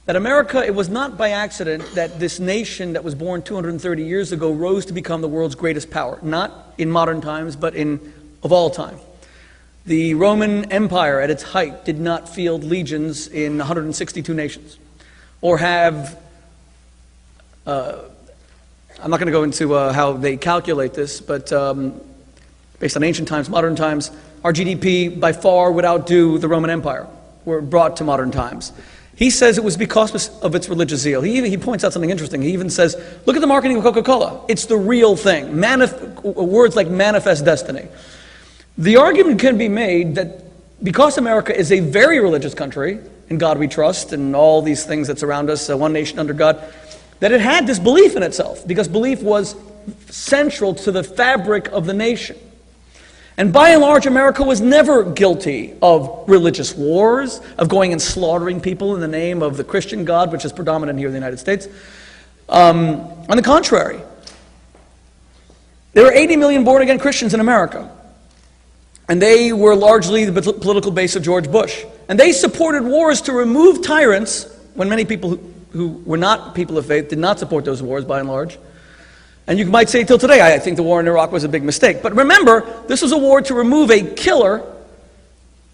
That America, it was not by accident that this nation that was born 230 years ago rose to become the world's greatest power. Not in modern times, but of all time. The Roman Empire at its height did not field legions in 162 nations, or have I'm not going to go into how they calculate this, but based on ancient times, modern times, our GDP by far would outdo the Roman Empire, were brought to modern times. He says it was because of its religious zeal. He points out something interesting. He even says, look at the marketing of Coca-Cola. It's the real thing. Words like manifest destiny. The argument can be made that because America is a very religious country, in God we trust, and all these things that surround us, one nation under God, that it had this belief in itself, because belief was central to the fabric of the nation. And by and large, America was never guilty of religious wars, of going and slaughtering people in the name of the Christian God, which is predominant here in the United States. On the contrary, there were 80 million born-again Christians in America. And they were largely the political base of George Bush. And they supported wars to remove tyrants, when many people who were not people of faith did not support those wars, by and large. And you might say till today, I think the war in Iraq was a big mistake. But remember, this was a war to remove a killer,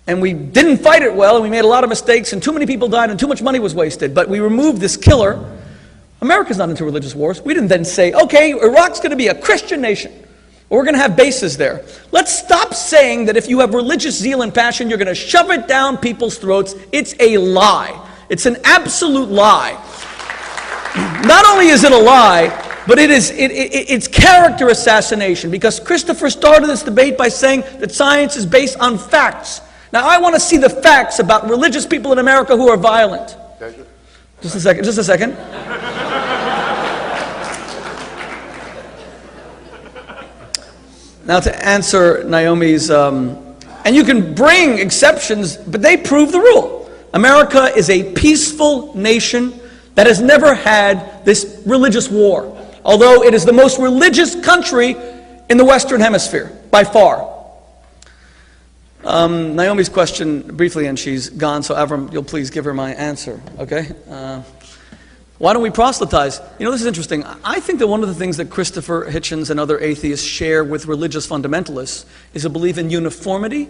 and we didn't fight it well, and we made a lot of mistakes, and too many people died, and too much money was wasted. But we removed this killer. America's not into religious wars. We didn't then say, okay, Iraq's going to be a Christian nation, or we're going to have bases there. Let's stop saying that if you have religious zeal and passion, you're going to shove it down people's throats. It's a lie. It's an absolute lie. Not only is it a lie, but it's character assassination, because Christopher started this debate by saying that science is based on facts. Now, I want to see the facts about religious people in America who are violent. Just a second. Now, to answer Naomi's, and you can bring exceptions, but they prove the rule. America is a peaceful nation that has never had this religious war, although it is the most religious country in the Western Hemisphere, by far. Naomi's question briefly, and she's gone, so Avram, you'll please give her my answer, okay? Why don't we proselytize? You know, this is interesting. I think that one of the things that Christopher Hitchens and other atheists share with religious fundamentalists is a belief in uniformity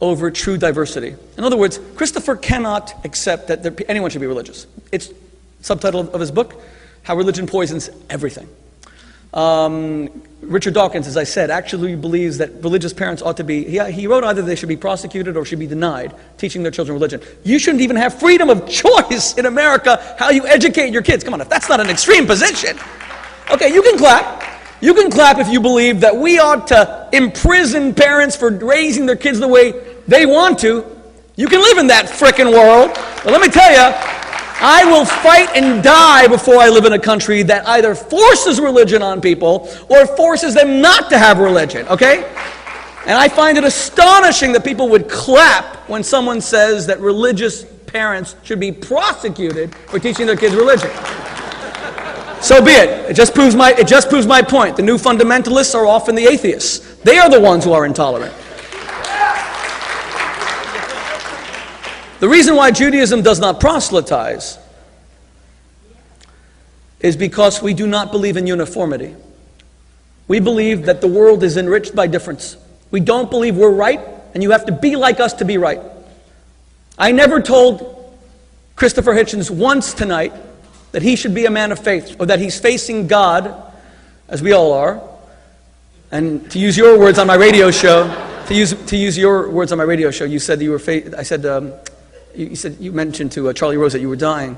over true diversity. In other words, Christopher cannot accept that anyone should be religious. It's subtitle of his book, How Religion Poisons Everything. Richard Dawkins, as I said, actually believes that religious parents ought to be, he wrote either they should be prosecuted or should be denied teaching their children religion. You shouldn't even have freedom of choice in America how you educate your kids. Come on, if that's not an extreme position. Okay, you can clap. You can clap if you believe that we ought to imprison parents for raising their kids the way they want to. You can live in that frickin' world. But let me tell you, I will fight and die before I live in a country that either forces religion on people or forces them not to have religion, okay? And I find it astonishing that people would clap when someone says that religious parents should be prosecuted for teaching their kids religion. So be it. It just proves my point. The new fundamentalists are often the atheists. They are the ones who are intolerant. The reason why Judaism does not proselytize is because we do not believe in uniformity. We believe that the world is enriched by difference. We don't believe we're right, and you have to be like us to be right. I never told Christopher Hitchens once tonight that he should be a man of faith, or that he's facing God, as we all are. And to use your words on my radio show, you said that you mentioned to Charlie Rose that you were dying,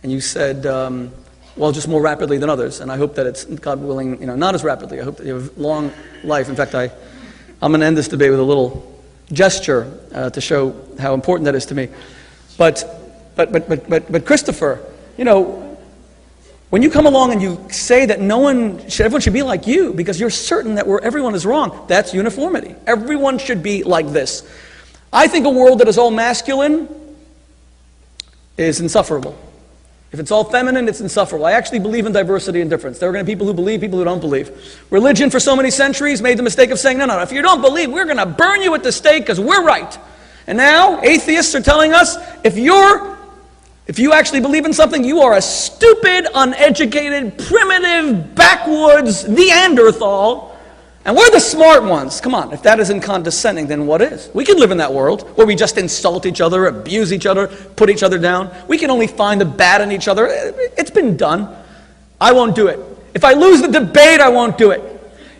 and you said, well, just more rapidly than others. And I hope that it's, God willing, not as rapidly. I hope that you have long life. In fact, I'm going to end this debate with a little gesture to show how important that is to me. But Christopher, when you come along and you say that everyone should be like you because you're certain that everyone is wrong, that's uniformity. Everyone should be like this. I think a world that is all masculine is insufferable. If it's all feminine, it's insufferable. I actually believe in diversity and difference. There are going to be people who believe, people who don't believe. Religion, for so many centuries, made the mistake of saying, no, if you don't believe, we're going to burn you at the stake because we're right. And now, atheists are telling us, if you actually believe in something, you are a stupid, uneducated, primitive, backwoods Neanderthal. And we're the smart ones. Come on, if that isn't condescending, then what is? We can live in that world where we just insult each other, abuse each other, put each other down. We can only find the bad in each other. It's been done. I won't do it. If I lose the debate, I won't do it.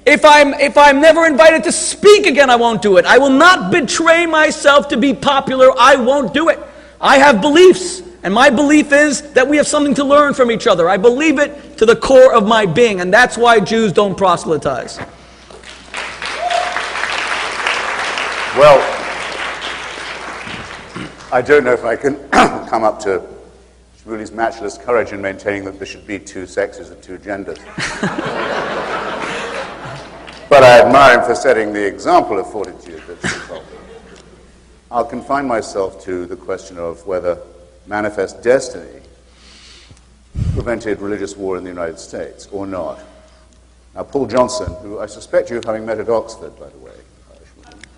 If I'm never invited to speak again, I won't do it. I will not betray myself to be popular. I won't do it. I have beliefs, and my belief is that we have something to learn from each other. I believe it to the core of my being, and that's why Jews don't proselytize. Well, I don't know if I can come up to Shmuley's matchless courage in maintaining that there should be two sexes and two genders. But I admire him for setting the example of fortitude that's involved. I'll confine myself to the question of whether manifest destiny prevented religious war in the United States or not. Now, Paul Johnson, who I suspect you of having met at Oxford, by the way,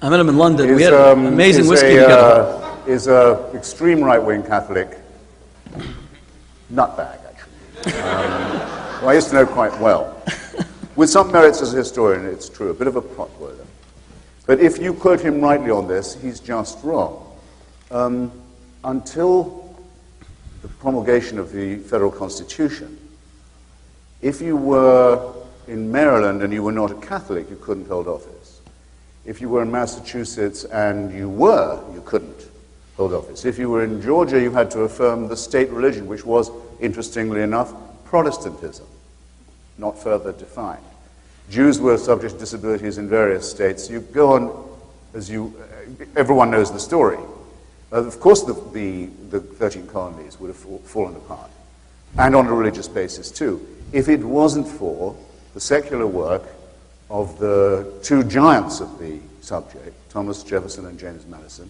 I met him in London. We had amazing whiskey together. Is an extreme right-wing Catholic nutbag, actually, who I used to know quite well. With some merits as a historian, it's true, a bit of a potboiler. But if you quote him rightly on this, he's just wrong. Until the promulgation of the federal Constitution, if you were in Maryland and you were not a Catholic, you couldn't hold office. If you were in Massachusetts and you couldn't hold office. If you were in Georgia, you had to affirm the state religion, which was, interestingly enough, Protestantism, not further defined. Jews were subject to disabilities in various states. You go on, everyone knows the story. Of course, the 13 colonies would have fallen apart, and on a religious basis too, if it wasn't for the secular work of the two giants of the subject, Thomas Jefferson and James Madison,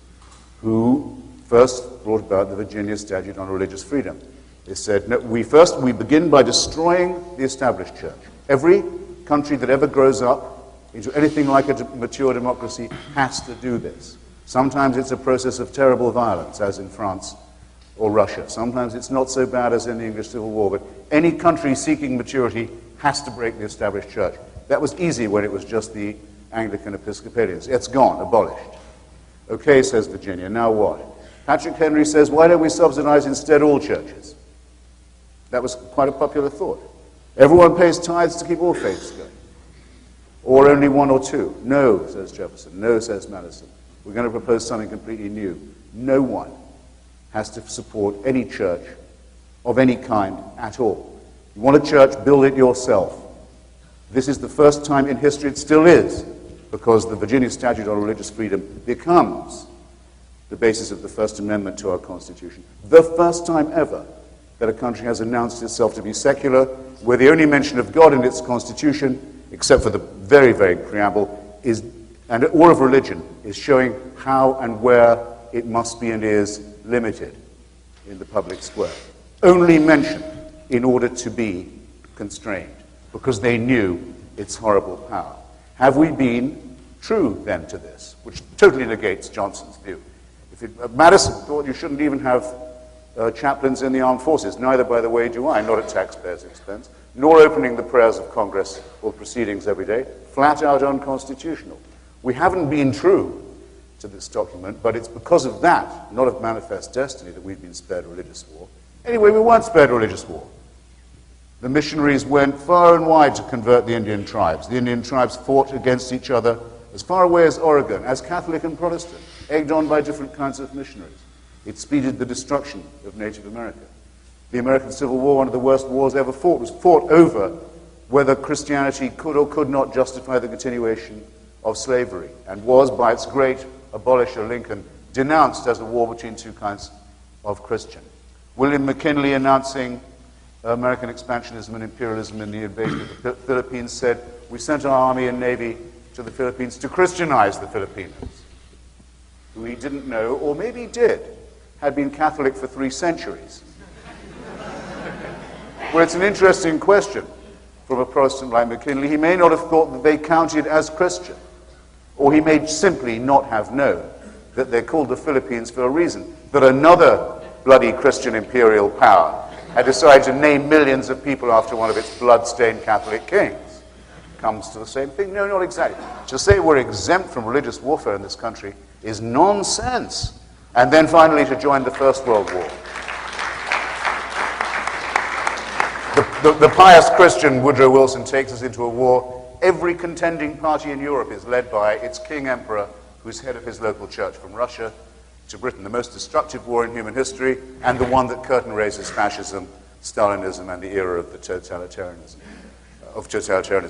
who first brought about the Virginia Statute on Religious Freedom. They said, no, we begin by destroying the established church. Every country that ever grows up into anything like a mature democracy has to do this. Sometimes it's a process of terrible violence, as in France or Russia. Sometimes it's not so bad as in the English Civil War, but any country seeking maturity has to break the established church. That was easy when it was just the Anglican Episcopalians. It's gone, abolished. Okay, says Virginia, now what? Patrick Henry says, why don't we subsidize instead all churches? That was quite a popular thought. Everyone pays tithes to keep all faiths going. Or only one or two. No, says Jefferson. No, says Madison. We're going to propose something completely new. No one has to support any church of any kind at all. You want a church, build it yourself. This is the first time in history, it still is, because the Virginia Statute on Religious Freedom becomes the basis of the First Amendment to our Constitution. The first time ever that a country has announced itself to be secular, where the only mention of God in its Constitution, except for the very vague preamble, and all of religion, is showing how and where it must be and is limited in the public square. Only mentioned in order to be constrained, because they knew its horrible power. Have we been true then to this? Which totally negates Johnson's view. Madison thought you shouldn't even have chaplains in the armed forces. Neither, by the way, do I, not at taxpayers' expense, nor opening the prayers of Congress or proceedings every day. Flat out unconstitutional. We haven't been true to this document, but it's because of that, not of manifest destiny, that we've been spared religious war. Anyway, we weren't spared religious war. The missionaries went far and wide to convert the Indian tribes. The Indian tribes fought against each other as far away as Oregon, as Catholic and Protestant, egged on by different kinds of missionaries. It speeded the destruction of Native America. The American Civil War, one of the worst wars ever fought, was fought over whether Christianity could or could not justify the continuation of slavery, and was, by its great abolisher Lincoln, denounced as a war between two kinds of Christian. William McKinley, announcing American expansionism and imperialism in the invasion of the Philippines, said, "We sent our army and navy to the Philippines to Christianize the Filipinos," who he didn't know, or maybe did, had been Catholic for 3 centuries. Well, it's an interesting question from a Protestant like McKinley. He may not have thought that they counted as Christian, or he may simply not have known that they're called the Philippines for a reason, that another bloody Christian imperial power had decided to name millions of people after one of its blood-stained Catholic kings. Comes to the same thing? No, not exactly. To say we're exempt from religious warfare in this country is nonsense. And then finally to join the First World War. The pious Christian Woodrow Wilson takes us into a war. Every contending party in Europe is led by its king emperor, who's head of his local church, from Russia to Britain, the most destructive war in human history, and the one that curtain raises fascism, Stalinism, and the era of the totalitarianism.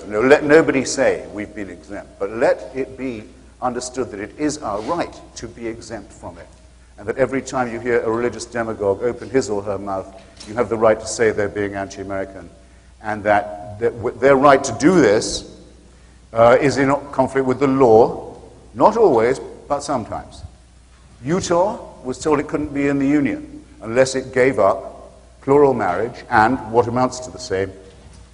No, let nobody say we've been exempt, but let it be understood that it is our right to be exempt from it, and that every time you hear a religious demagogue open his or her mouth, you have the right to say they're being anti-American, and that their right to do this is in conflict with the law, not always, but sometimes. Utah was told it couldn't be in the Union unless it gave up plural marriage and, what amounts to the same,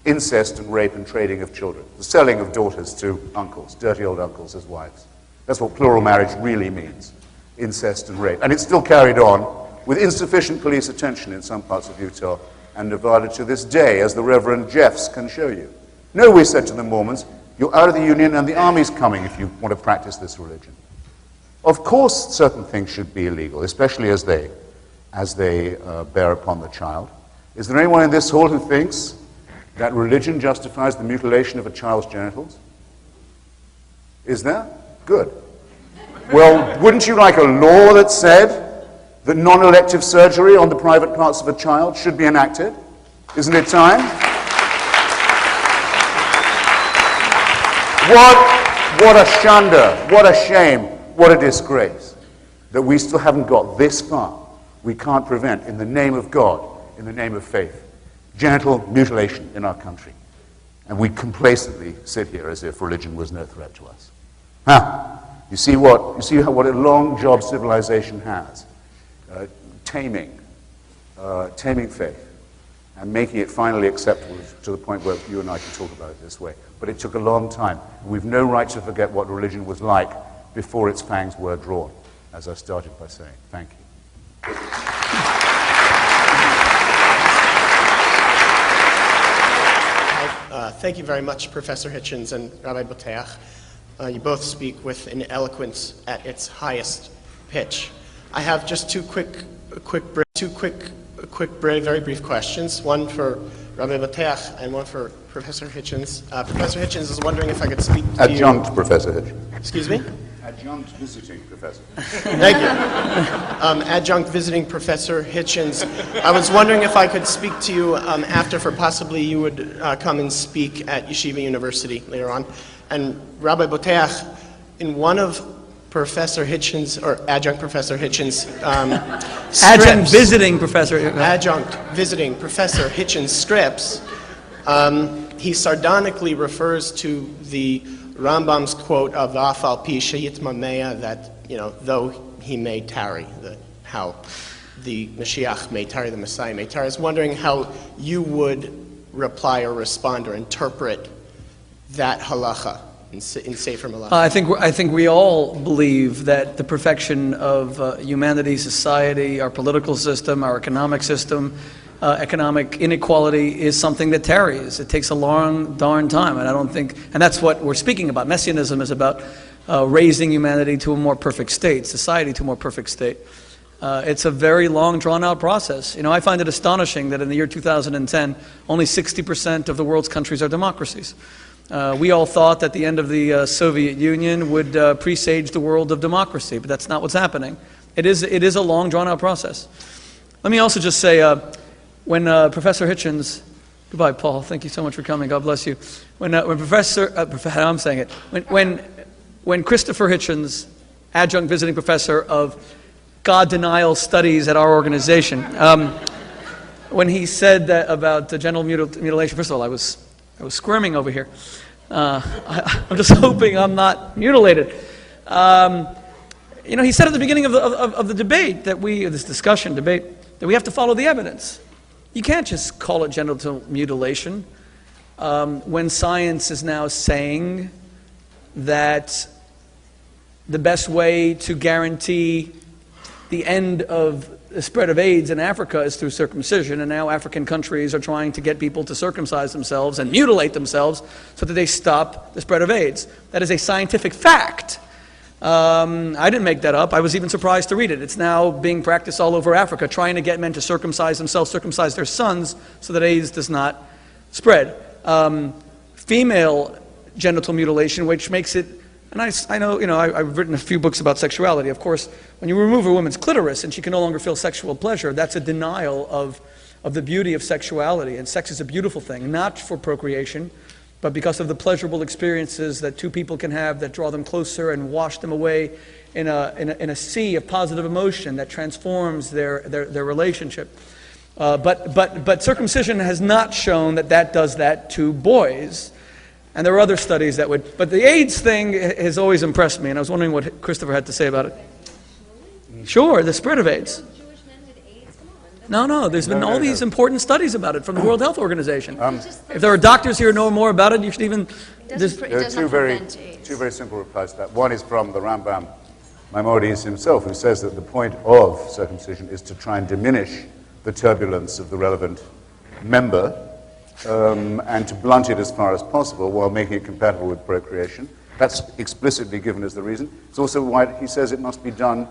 incest and rape and trading of children, the selling of daughters to uncles, dirty old uncles as wives. That's what plural marriage really means, incest and rape. And it's still carried on with insufficient police attention in some parts of Utah and Nevada to this day, as the Reverend Jeffs can show you. No, we said to the Mormons, you're out of the Union and the army's coming if you want to practice this religion. Of course certain things should be illegal, especially as they bear upon the child. Is there anyone in this hall who thinks that religion justifies the mutilation of a child's genitals? Is there? Good. Well, wouldn't you like a law that said that non-elective surgery on the private parts of a child should be enacted? Isn't it time? What a shunder, what a shame, what a disgrace that we still haven't got this far. We can't prevent, in the name of God, in the name of faith, genital mutilation in our country. And we complacently sit here as if religion was no threat to us. You see what a long job civilization has. Taming faith. and making it finally acceptable to the point where you and I can talk about it this way. But it took a long time. We've no right to forget what religion was like before its fangs were drawn, as I started by saying. Thank you. Thank you very much, Professor Hitchens and Rabbi Boteach. You both speak with an eloquence at its highest pitch. I have just two very brief questions. One for Rabbi Boteach and one for Professor Hitchens. Professor Hitchens is wondering if I could speak to Adjunct Professor Hitchens. Excuse me? Adjunct visiting professor. Thank you. Adjunct visiting Professor Hitchens. I was wondering if I could speak to you after, for possibly you would come and speak at Yeshiva University later on. And Rabbi Boteach, in one of Professor Hitchens, or Adjunct Professor Hitchens' Adjunct visiting professor. Adjunct visiting Professor Hitchens' strips, he sardonically refers to the Rambam's quote of Afal Pi Sheyit Mameya, that, though he may tarry, how the Mashiach may tarry, the Messiah may tarry. I was wondering how you would reply or respond or interpret that halacha in Sefer Malachim. I think we all believe that the perfection of humanity, society, our political system, our economic system, economic inequality is something that tarries. It takes a long, darn time, and I don't think, and that's what we're speaking about. Messianism is about raising humanity to a more perfect state, society to a more perfect state. It's a very long, drawn-out process. I find it astonishing that in the year 2010, only 60% of the world's countries are democracies. We all thought that the end of the Soviet Union would presage the world of democracy, but that's not what's happening. It is a long, drawn-out process. Let me also just say, when Professor Hitchens, goodbye, Paul. Thank you so much for coming. God bless you. When Professor, I'm saying it. When Christopher Hitchens, adjunct visiting professor of God denial studies at our organization, when he said that about genital mutilation, first of all, I was squirming over here. I'm just hoping I'm not mutilated. He said at the beginning of the debate that this discussion debate, that we have to follow the evidence. You can't just call it genital mutilation when science is now saying that the best way to guarantee the end of the spread of AIDS in Africa is through circumcision, and now African countries are trying to get people to circumcise themselves and mutilate themselves so that they stop the spread of AIDS. That is a scientific fact. I didn't make that up. I was even surprised to read it. It's now being practiced all over Africa, trying to get men to circumcise themselves, circumcise their sons, so that AIDS does not spread. Female genital mutilation, which makes it, and I know, I've written a few books about sexuality. Of course, when you remove a woman's clitoris and she can no longer feel sexual pleasure, that's a denial of the beauty of sexuality. And sex is a beautiful thing, not for procreation, but because of the pleasurable experiences that two people can have that draw them closer and wash them away in a sea of positive emotion that transforms their relationship. But circumcision has not shown that does that to boys. And there are other studies that would, but the AIDS thing has always impressed me, and I was wondering what Christopher had to say about it. Sure, the spread of AIDS. No, there's been all these important studies about it from the World Health Organization. If there are doctors here who know more about it, you should even... There are two very simple replies to that. One is from the Rambam Maimonides himself, who says that the point of circumcision is to try and diminish the turbulence of the relevant member, and to blunt it as far as possible while making it compatible with procreation. That's explicitly given as the reason. It's also why he says it must be done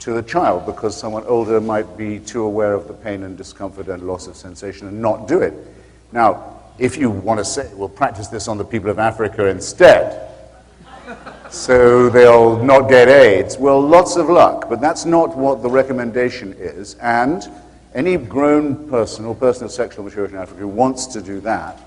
to the child, because someone older might be too aware of the pain and discomfort and loss of sensation and not do it. Now, if you want to say, well, practice this on the people of Africa instead, so they'll not get AIDS, well, lots of luck, but that's not what the recommendation is, and any grown person or person of sexual maturity in Africa who wants to do that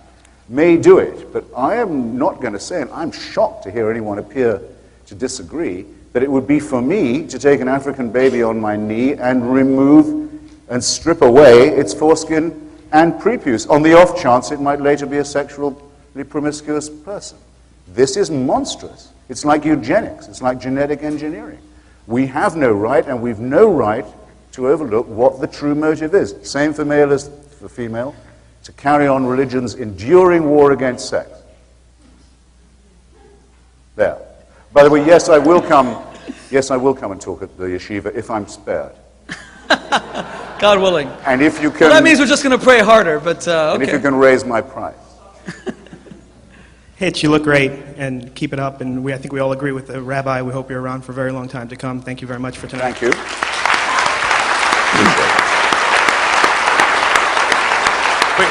may do it. But I am not going to say, and I'm shocked to hear anyone appear to disagree, that it would be for me to take an African baby on my knee and remove and strip away its foreskin and prepuce, on the off chance it might later be a sexually promiscuous person. This is monstrous. It's like eugenics. It's like genetic engineering. We have no right, and we've no right to overlook what the true motive is. Same for male as for female, to carry on religion's enduring war against sex. There. By the way, yes, I will come. Yes, I will come and talk at the yeshiva if I'm spared. God willing. And if you can, Well, that means we're just going to pray harder, but and if you okay. can raise my price. Hitch, you look great, and keep it up. And I think we all agree with the rabbi. We hope you're around for a very long time to come. Thank you very much for tonight. Thank you.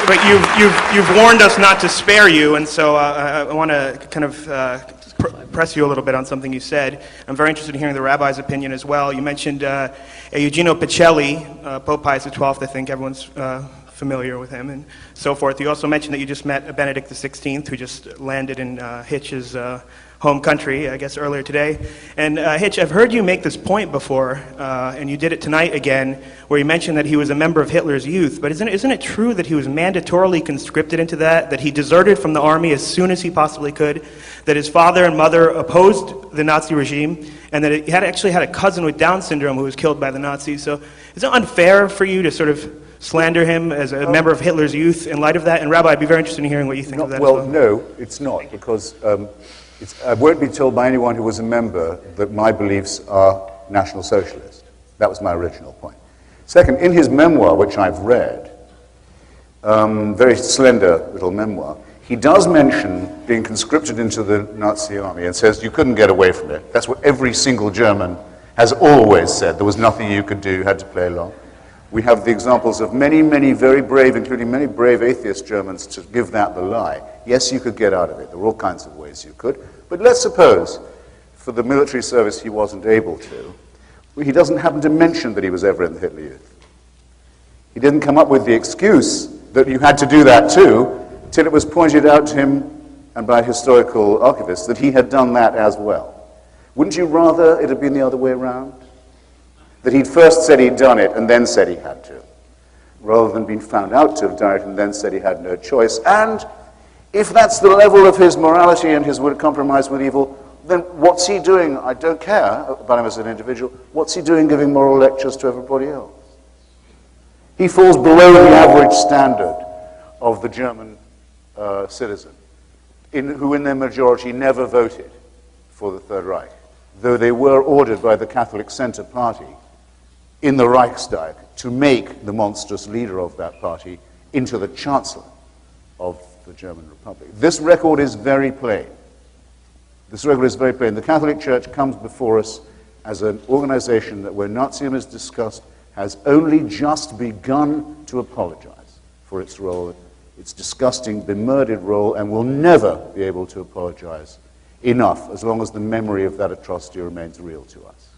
But you've warned us not to spare you, and so I want to kind of press you a little bit on something you said. I'm very interested in hearing the rabbi's opinion as well. You mentioned Eugenio Pacelli, Pope Pius XII, I think everyone's familiar with him, and so forth. You also mentioned that you just met Benedict XVI, who just landed in Hitch's home country, I guess, earlier today. And Hitch, I've heard you make this point before, and you did it tonight again, where you mentioned that he was a member of Hitler's youth. But isn't it true that he was mandatorily conscripted into that he deserted from the army as soon as he possibly could, that his father and mother opposed the Nazi regime, and that he actually had a cousin with Down syndrome who was killed by the Nazis? So is it unfair for you to sort of slander him as a member of Hitler's youth in light of that? And Rabbi, I'd be very interested in hearing what you think of that. Well, no, it's not, because I won't be told by anyone who was a member that my beliefs are National Socialist. That was my original point. Second, in his memoir, which I've read, very slender little memoir, he does mention being conscripted into the Nazi army and says you couldn't get away from it. That's what every single German has always said. There was nothing you could do, you had to play along. We have the examples of many, many very brave, including many brave atheist Germans, to give that the lie. Yes, you could get out of it. There were all kinds of ways you could. But let's suppose, for the military service he wasn't able to, he doesn't happen to mention that he was ever in the Hitler Youth. He didn't come up with the excuse that you had to do that too, till it was pointed out to him, and by historical archivists, that he had done that as well. Wouldn't you rather it had been the other way around? That he'd first said he'd done it and then said he had to, rather than being found out to have done it and then said he had no choice. And if that's the level of his morality and his compromise with evil, then what's he doing? I don't care about him as an individual. What's he doing giving moral lectures to everybody else? He falls below the average standard of the German citizen, who in their majority never voted for the Third Reich, though they were ordered by the Catholic Center Party in the Reichstag to make the monstrous leader of that party into the Chancellor of the German Republic. This record is very plain. This record is very plain. The Catholic Church comes before us as an organization that, where Nazism is discussed, has only just begun to apologize for its role, its disgusting, bemurdered role, and will never be able to apologize enough as long as the memory of that atrocity remains real to us.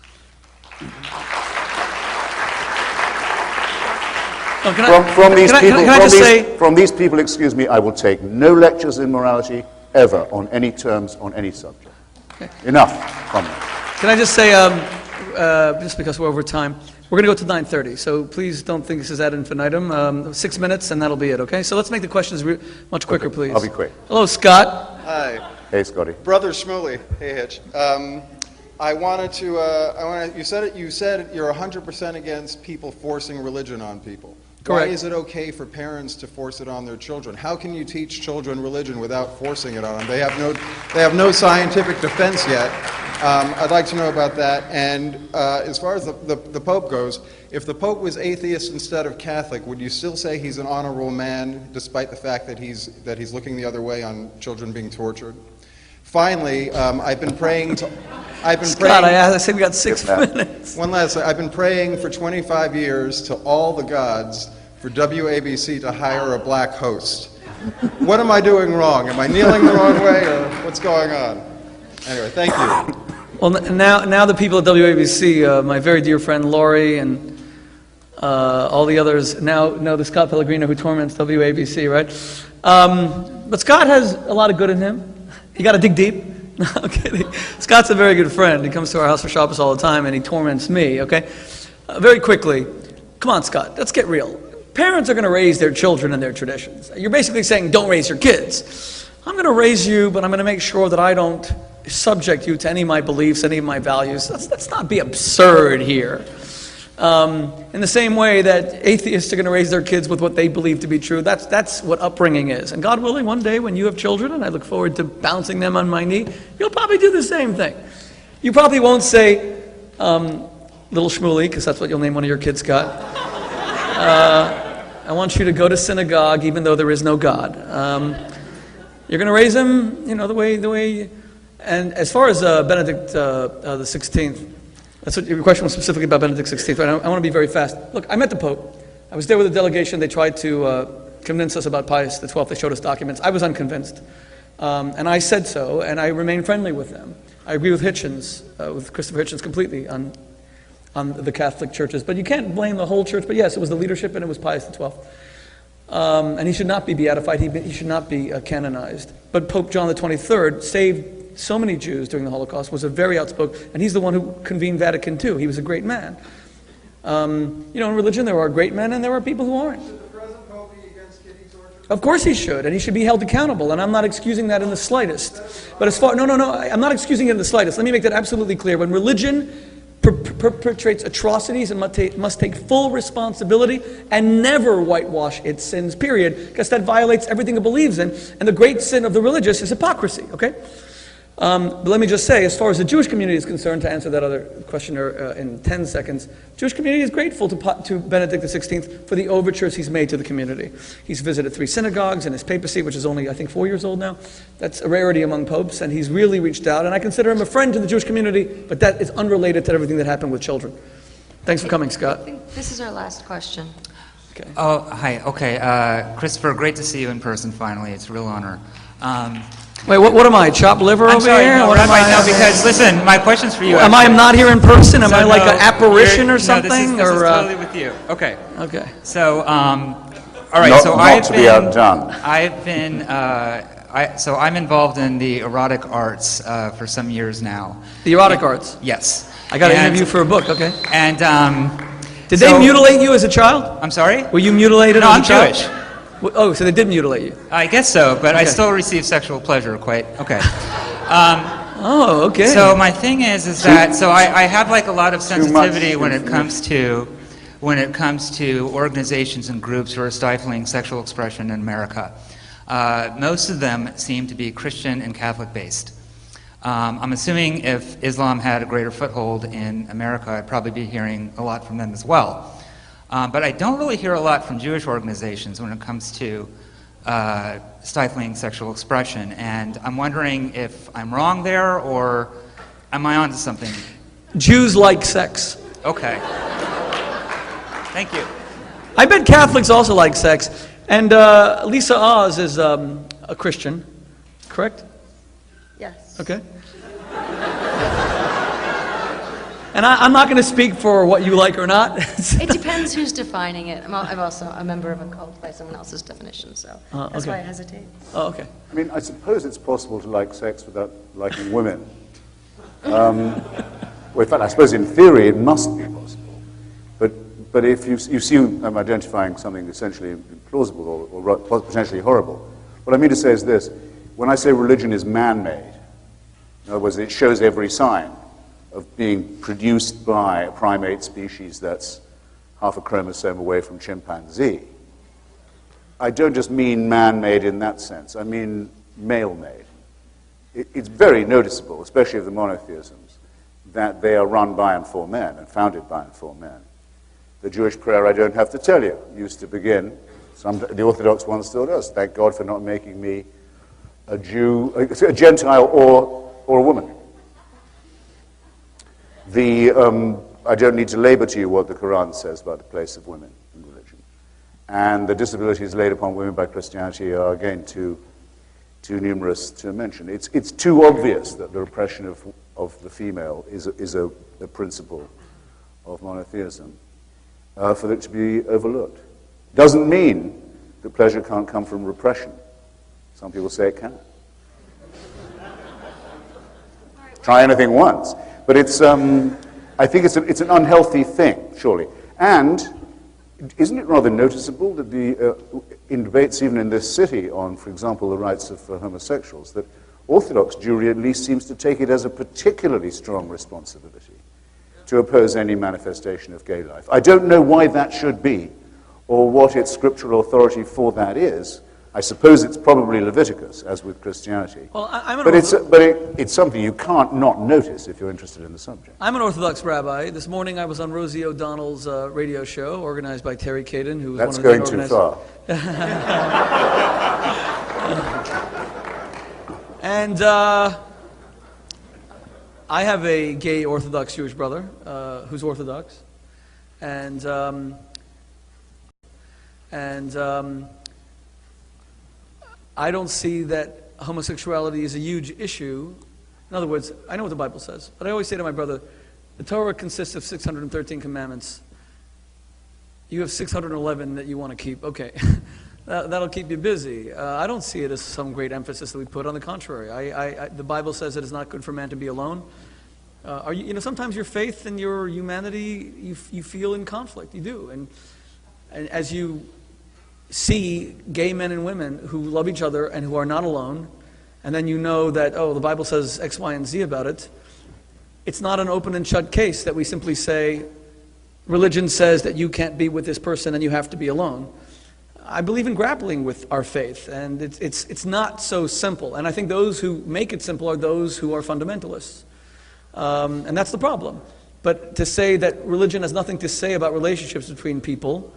From these people, excuse me, I will take no lectures in morality ever on any terms, on any subject. Okay. Enough from me. Can I just say, just because we're over time, we're going to go to 9:30, so please don't think this is ad infinitum. 6 minutes and that'll be it, okay? So let's make the questions much quicker, please. I'll be quick. Hello, Scott. Hi. Hey, Scotty. Brother Shmuley. Hey, Hitch. You said you're 100% against people forcing religion on people. Correct. Why is it okay for parents to force it on their children? How can you teach children religion without forcing it on them? They have no scientific defense yet. I'd like to know about that. And as far as the Pope goes, if the Pope was atheist instead of Catholic, would you still say he's an honorable man, despite the fact that he's looking the other way on children being tortured? Finally, I've been praying. Scott, I said we got 6 minutes. One last thing. I've been praying for 25 years to all the gods for WABC to hire a black host. What am I doing wrong? Am I kneeling the wrong way, or what's going on? Anyway, thank you. Well, now the people at WABC, my very dear friend Laurie and all the others now know the Scott Pellegrino who torments WABC, right? But Scott has a lot of good in him. You got to dig deep. No, I'm kidding. Scott's a very good friend. He comes to our house for Shabbos all the time, and he torments me, okay? Very quickly, come on, Scott, let's get real. Parents are going to raise their children in their traditions. You're basically saying, don't raise your kids. I'm going to raise you, but I'm going to make sure that I don't subject you to any of my beliefs, any of my values. Let's not be absurd here. In the same way that atheists are going to raise their kids with what they believe to be true. That's what upbringing is. And God willing, one day when you have children, and I look forward to bouncing them on my knee, you'll probably do the same thing. You probably won't say, little Shmuley, because that's what you'll name one of your kids, Scott. I want you to go to synagogue even though there is no God. You're going to raise him, the way. And as far as Benedict the 16th, that's what your question was specifically about Benedict XVI. Right? I want to be very fast. Look, I met the Pope. I was there with a delegation. They tried to convince us about Pius XII. They showed us documents. I was unconvinced. And I said so, and I remain friendly with them. I agree with Hitchens, with Christopher Hitchens completely on the Catholic churches. But you can't blame the whole church. But yes, it was the leadership and it was Pius XII. And he should not be beatified. He should not be canonized. But Pope John the 23rd saved so many Jews during the Holocaust, was a very outspoken, and he's the one who convened Vatican II. He was a great man. In religion there are great men and there are people who aren't. Should the present Pope be against kidney torture? Of course he should, and he should be held accountable, and I'm not excusing that in the slightest. But I'm not excusing it in the slightest. Let me make that absolutely clear. When religion perpetrates atrocities and must take full responsibility and never whitewash its sins, period, because that violates everything it believes in, and the great sin of the religious is hypocrisy, okay? But let me just say, as far as the Jewish community is concerned, to answer that other questioner in 10 seconds, the Jewish community is grateful to Benedict XVI for the overtures he's made to the community. He's visited 3 synagogues in his papacy, which is only, I think, 4 years old now. That's a rarity among popes, and he's really reached out, and I consider him a friend to the Jewish community, but that is unrelated to everything that happened with children. Thanks for coming, Scott. I think this is our last question. Okay. Oh, hi. Okay. Christopher, great to see you in person finally. It's a real honor. Wait, what am I, chopped liver I'm over sorry, here? no, What am Rabbi, I? no, because listen, my question's for you. Am I actually. not here in person? Am So, I like no, an apparition or something? No, this is totally with you. Okay. Okay. So, all right. Not- so not I've to been, be outdone. I've been, so I'm involved in the erotic arts for some years now. The erotic arts. Yes. I got an And- interview for a book, okay. And Did they mutilate you as a child? I'm sorry. Were you mutilated No, as I'm a child? Jewish. Oh, so they did mutilate you. I guess so, but I Okay. still receive sexual pleasure. Quite okay. Oh, okay. So my thing is that I have like a lot of much sensitivity when it information. comes to organizations and groups who are stifling sexual expression in America. Most of them seem to be Christian and Catholic based. I'm assuming if Islam had a greater foothold in America, I'd probably be hearing a lot from them as well. But I don't really hear a lot from Jewish organizations when it comes to stifling sexual expression. And I'm wondering if I'm wrong there, or am I onto something? Jews like sex. Okay. Thank you. I bet Catholics also like sex. And Lisa Oz is a Christian, correct? Yes. Okay. And I'm not going to speak for what you like or not. It depends who's defining it. I'm also a member of a cult by someone else's definition, so that's okay. why I hesitate. Oh, okay. I mean, I suppose it's possible to like sex without liking women. Well, in fact, I suppose in theory it must be possible. But if you see I'm identifying something essentially implausible or potentially horrible, what I mean to say is this. When I say religion is man-made, in other words, it shows every sign of being produced by a primate species that's half a chromosome away from chimpanzee, I don't just mean man-made in that sense. I mean male-made. It's very noticeable, especially of the monotheisms, that they are run by and for men and founded by and for men. The Jewish prayer, I don't have to tell you, used to begin, the Orthodox one still does, thank God for not making me a Jew, a Gentile or a woman. I don't need to labor to you what the Quran says about the place of women in religion. And the disabilities laid upon women by Christianity are, again, too numerous to mention. It's too obvious that the repression of the female is a principle of monotheism for it to be overlooked. Doesn't mean that pleasure can't come from repression. Some people say it can. Try anything once. But I think it's an unhealthy thing, surely. And isn't it rather noticeable that in debates even in this city on, for example, the rights of homosexuals, that Orthodox Jewry at least seems to take it as a particularly strong responsibility to oppose any manifestation of gay life. I don't know why that should be, or what its scriptural authority for that is. I suppose it's probably Leviticus, as with Christianity. Well, it's something you can't not notice if you're interested in the subject. I'm an Orthodox rabbi. This morning I was on Rosie O'Donnell's radio show, organized by Terry Caden, who was That's one of the going too far. And I have a gay Orthodox Jewish brother who's Orthodox, and I don't see that homosexuality is a huge issue. In other words, I know what the Bible says, but I always say to my brother, the Torah consists of 613 commandments. You have 611 that you want to keep. Okay, that'll keep you busy. I don't see it as some great emphasis that we put. On the contrary, the Bible says it is not good for man to be alone. Sometimes your faith and your humanity, you feel in conflict. You do, and as you see gay men and women who love each other and who are not alone, and then you know that, oh, the Bible says X, Y, and Z about it, it's not an open and shut case that we simply say, religion says that you can't be with this person and you have to be alone. I believe in grappling with our faith, and it's not so simple. And I think those who make it simple are those who are fundamentalists. And that's the problem. But to say that religion has nothing to say about relationships between people,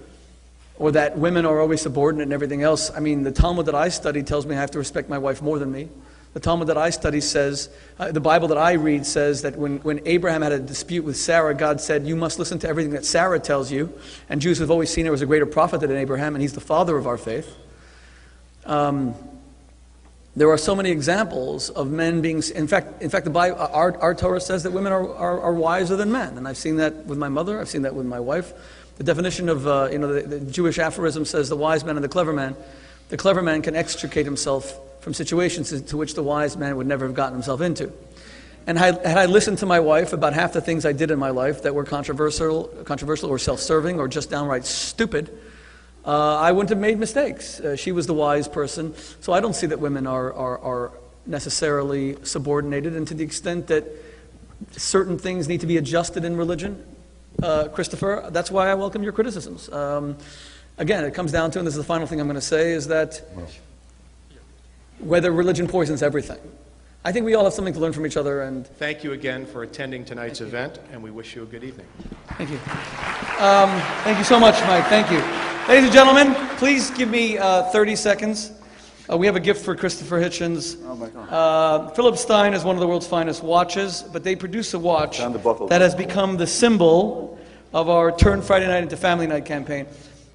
or that women are always subordinate and everything else. I mean, the Talmud that I study tells me I have to respect my wife more than me. The Talmud that I study says, the Bible that I read says that when Abraham had a dispute with Sarah, God said, you must listen to everything that Sarah tells you. And Jews have always seen her as a greater prophet than Abraham, and he's the father of our faith. There are so many examples of men being, in fact, the Bible, our Torah says that women are wiser than men. And I've seen that with my mother, I've seen that with my wife. The definition of, the Jewish aphorism says the wise man and the clever man can extricate himself from situations to which the wise man would never have gotten himself into. And had I listened to my wife about half the things I did in my life that were controversial or self-serving or just downright stupid, I wouldn't have made mistakes. She was the wise person. So I don't see that women are necessarily subordinated, and to the extent that certain things need to be adjusted in religion, Christopher, that's why I welcome your criticisms. Again, it comes down to, and this is the final thing I'm going to say, is that whether religion poisons everything. I think we all have something to learn from each other. And thank you again for attending tonight's event, and we wish you a good evening. Thank you. Thank you so much, Mike. Thank you. Ladies and gentlemen, please give me 30 seconds. We have a gift for Christopher Hitchens. Oh my God. Philip Stein is one of the world's finest watches, but they produce a watch that has become the symbol of our Turn Friday Night into Family Night campaign.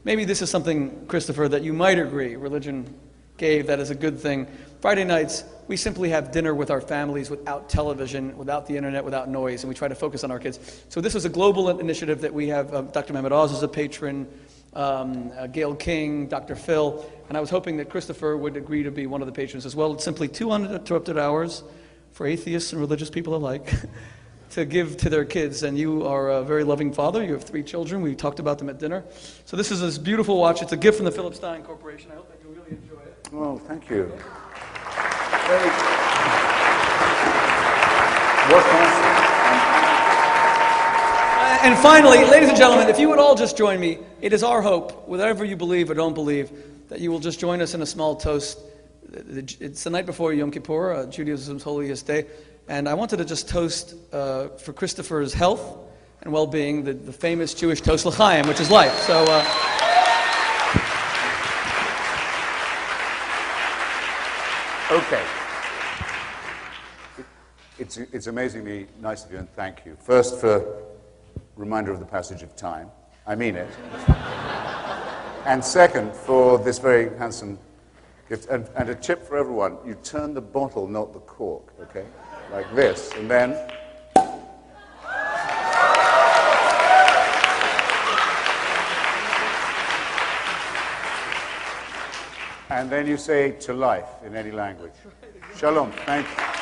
Maybe this is something, Christopher, that you might agree religion gave that is a good thing. Friday nights, we simply have dinner with our families without television, without the internet, without noise, and we try to focus on our kids. So this is a global initiative that we have. Dr. Mehmet Oz is a patron, Gail King, Dr. Phil, and I was hoping that Christopher would agree to be one of the patrons as well. It's simply 2 uninterrupted hours for atheists and religious people alike to give to their kids. And you are a very loving father. You have 3 children. We talked about them at dinner. So this is this beautiful watch. It's a gift from the Philip Stein Corporation. I hope that you really enjoy it. Oh, thank you. And finally, ladies and gentlemen, if you would all just join me, it is our hope, whatever you believe or don't believe, that you will just join us in a small toast. It's the night before Yom Kippur, Judaism's holiest day, and I wanted to just toast for Christopher's health and well-being, the famous Jewish toast l'chaim, which is life. So. Okay. It's amazingly nice of you, and thank you. First, for reminder of the passage of time. I mean it. And second, for this very handsome gift. And a tip for everyone, you turn the bottle, not the cork, okay? Like this, and then... And then you say, to life, in any language. Shalom. Thank you.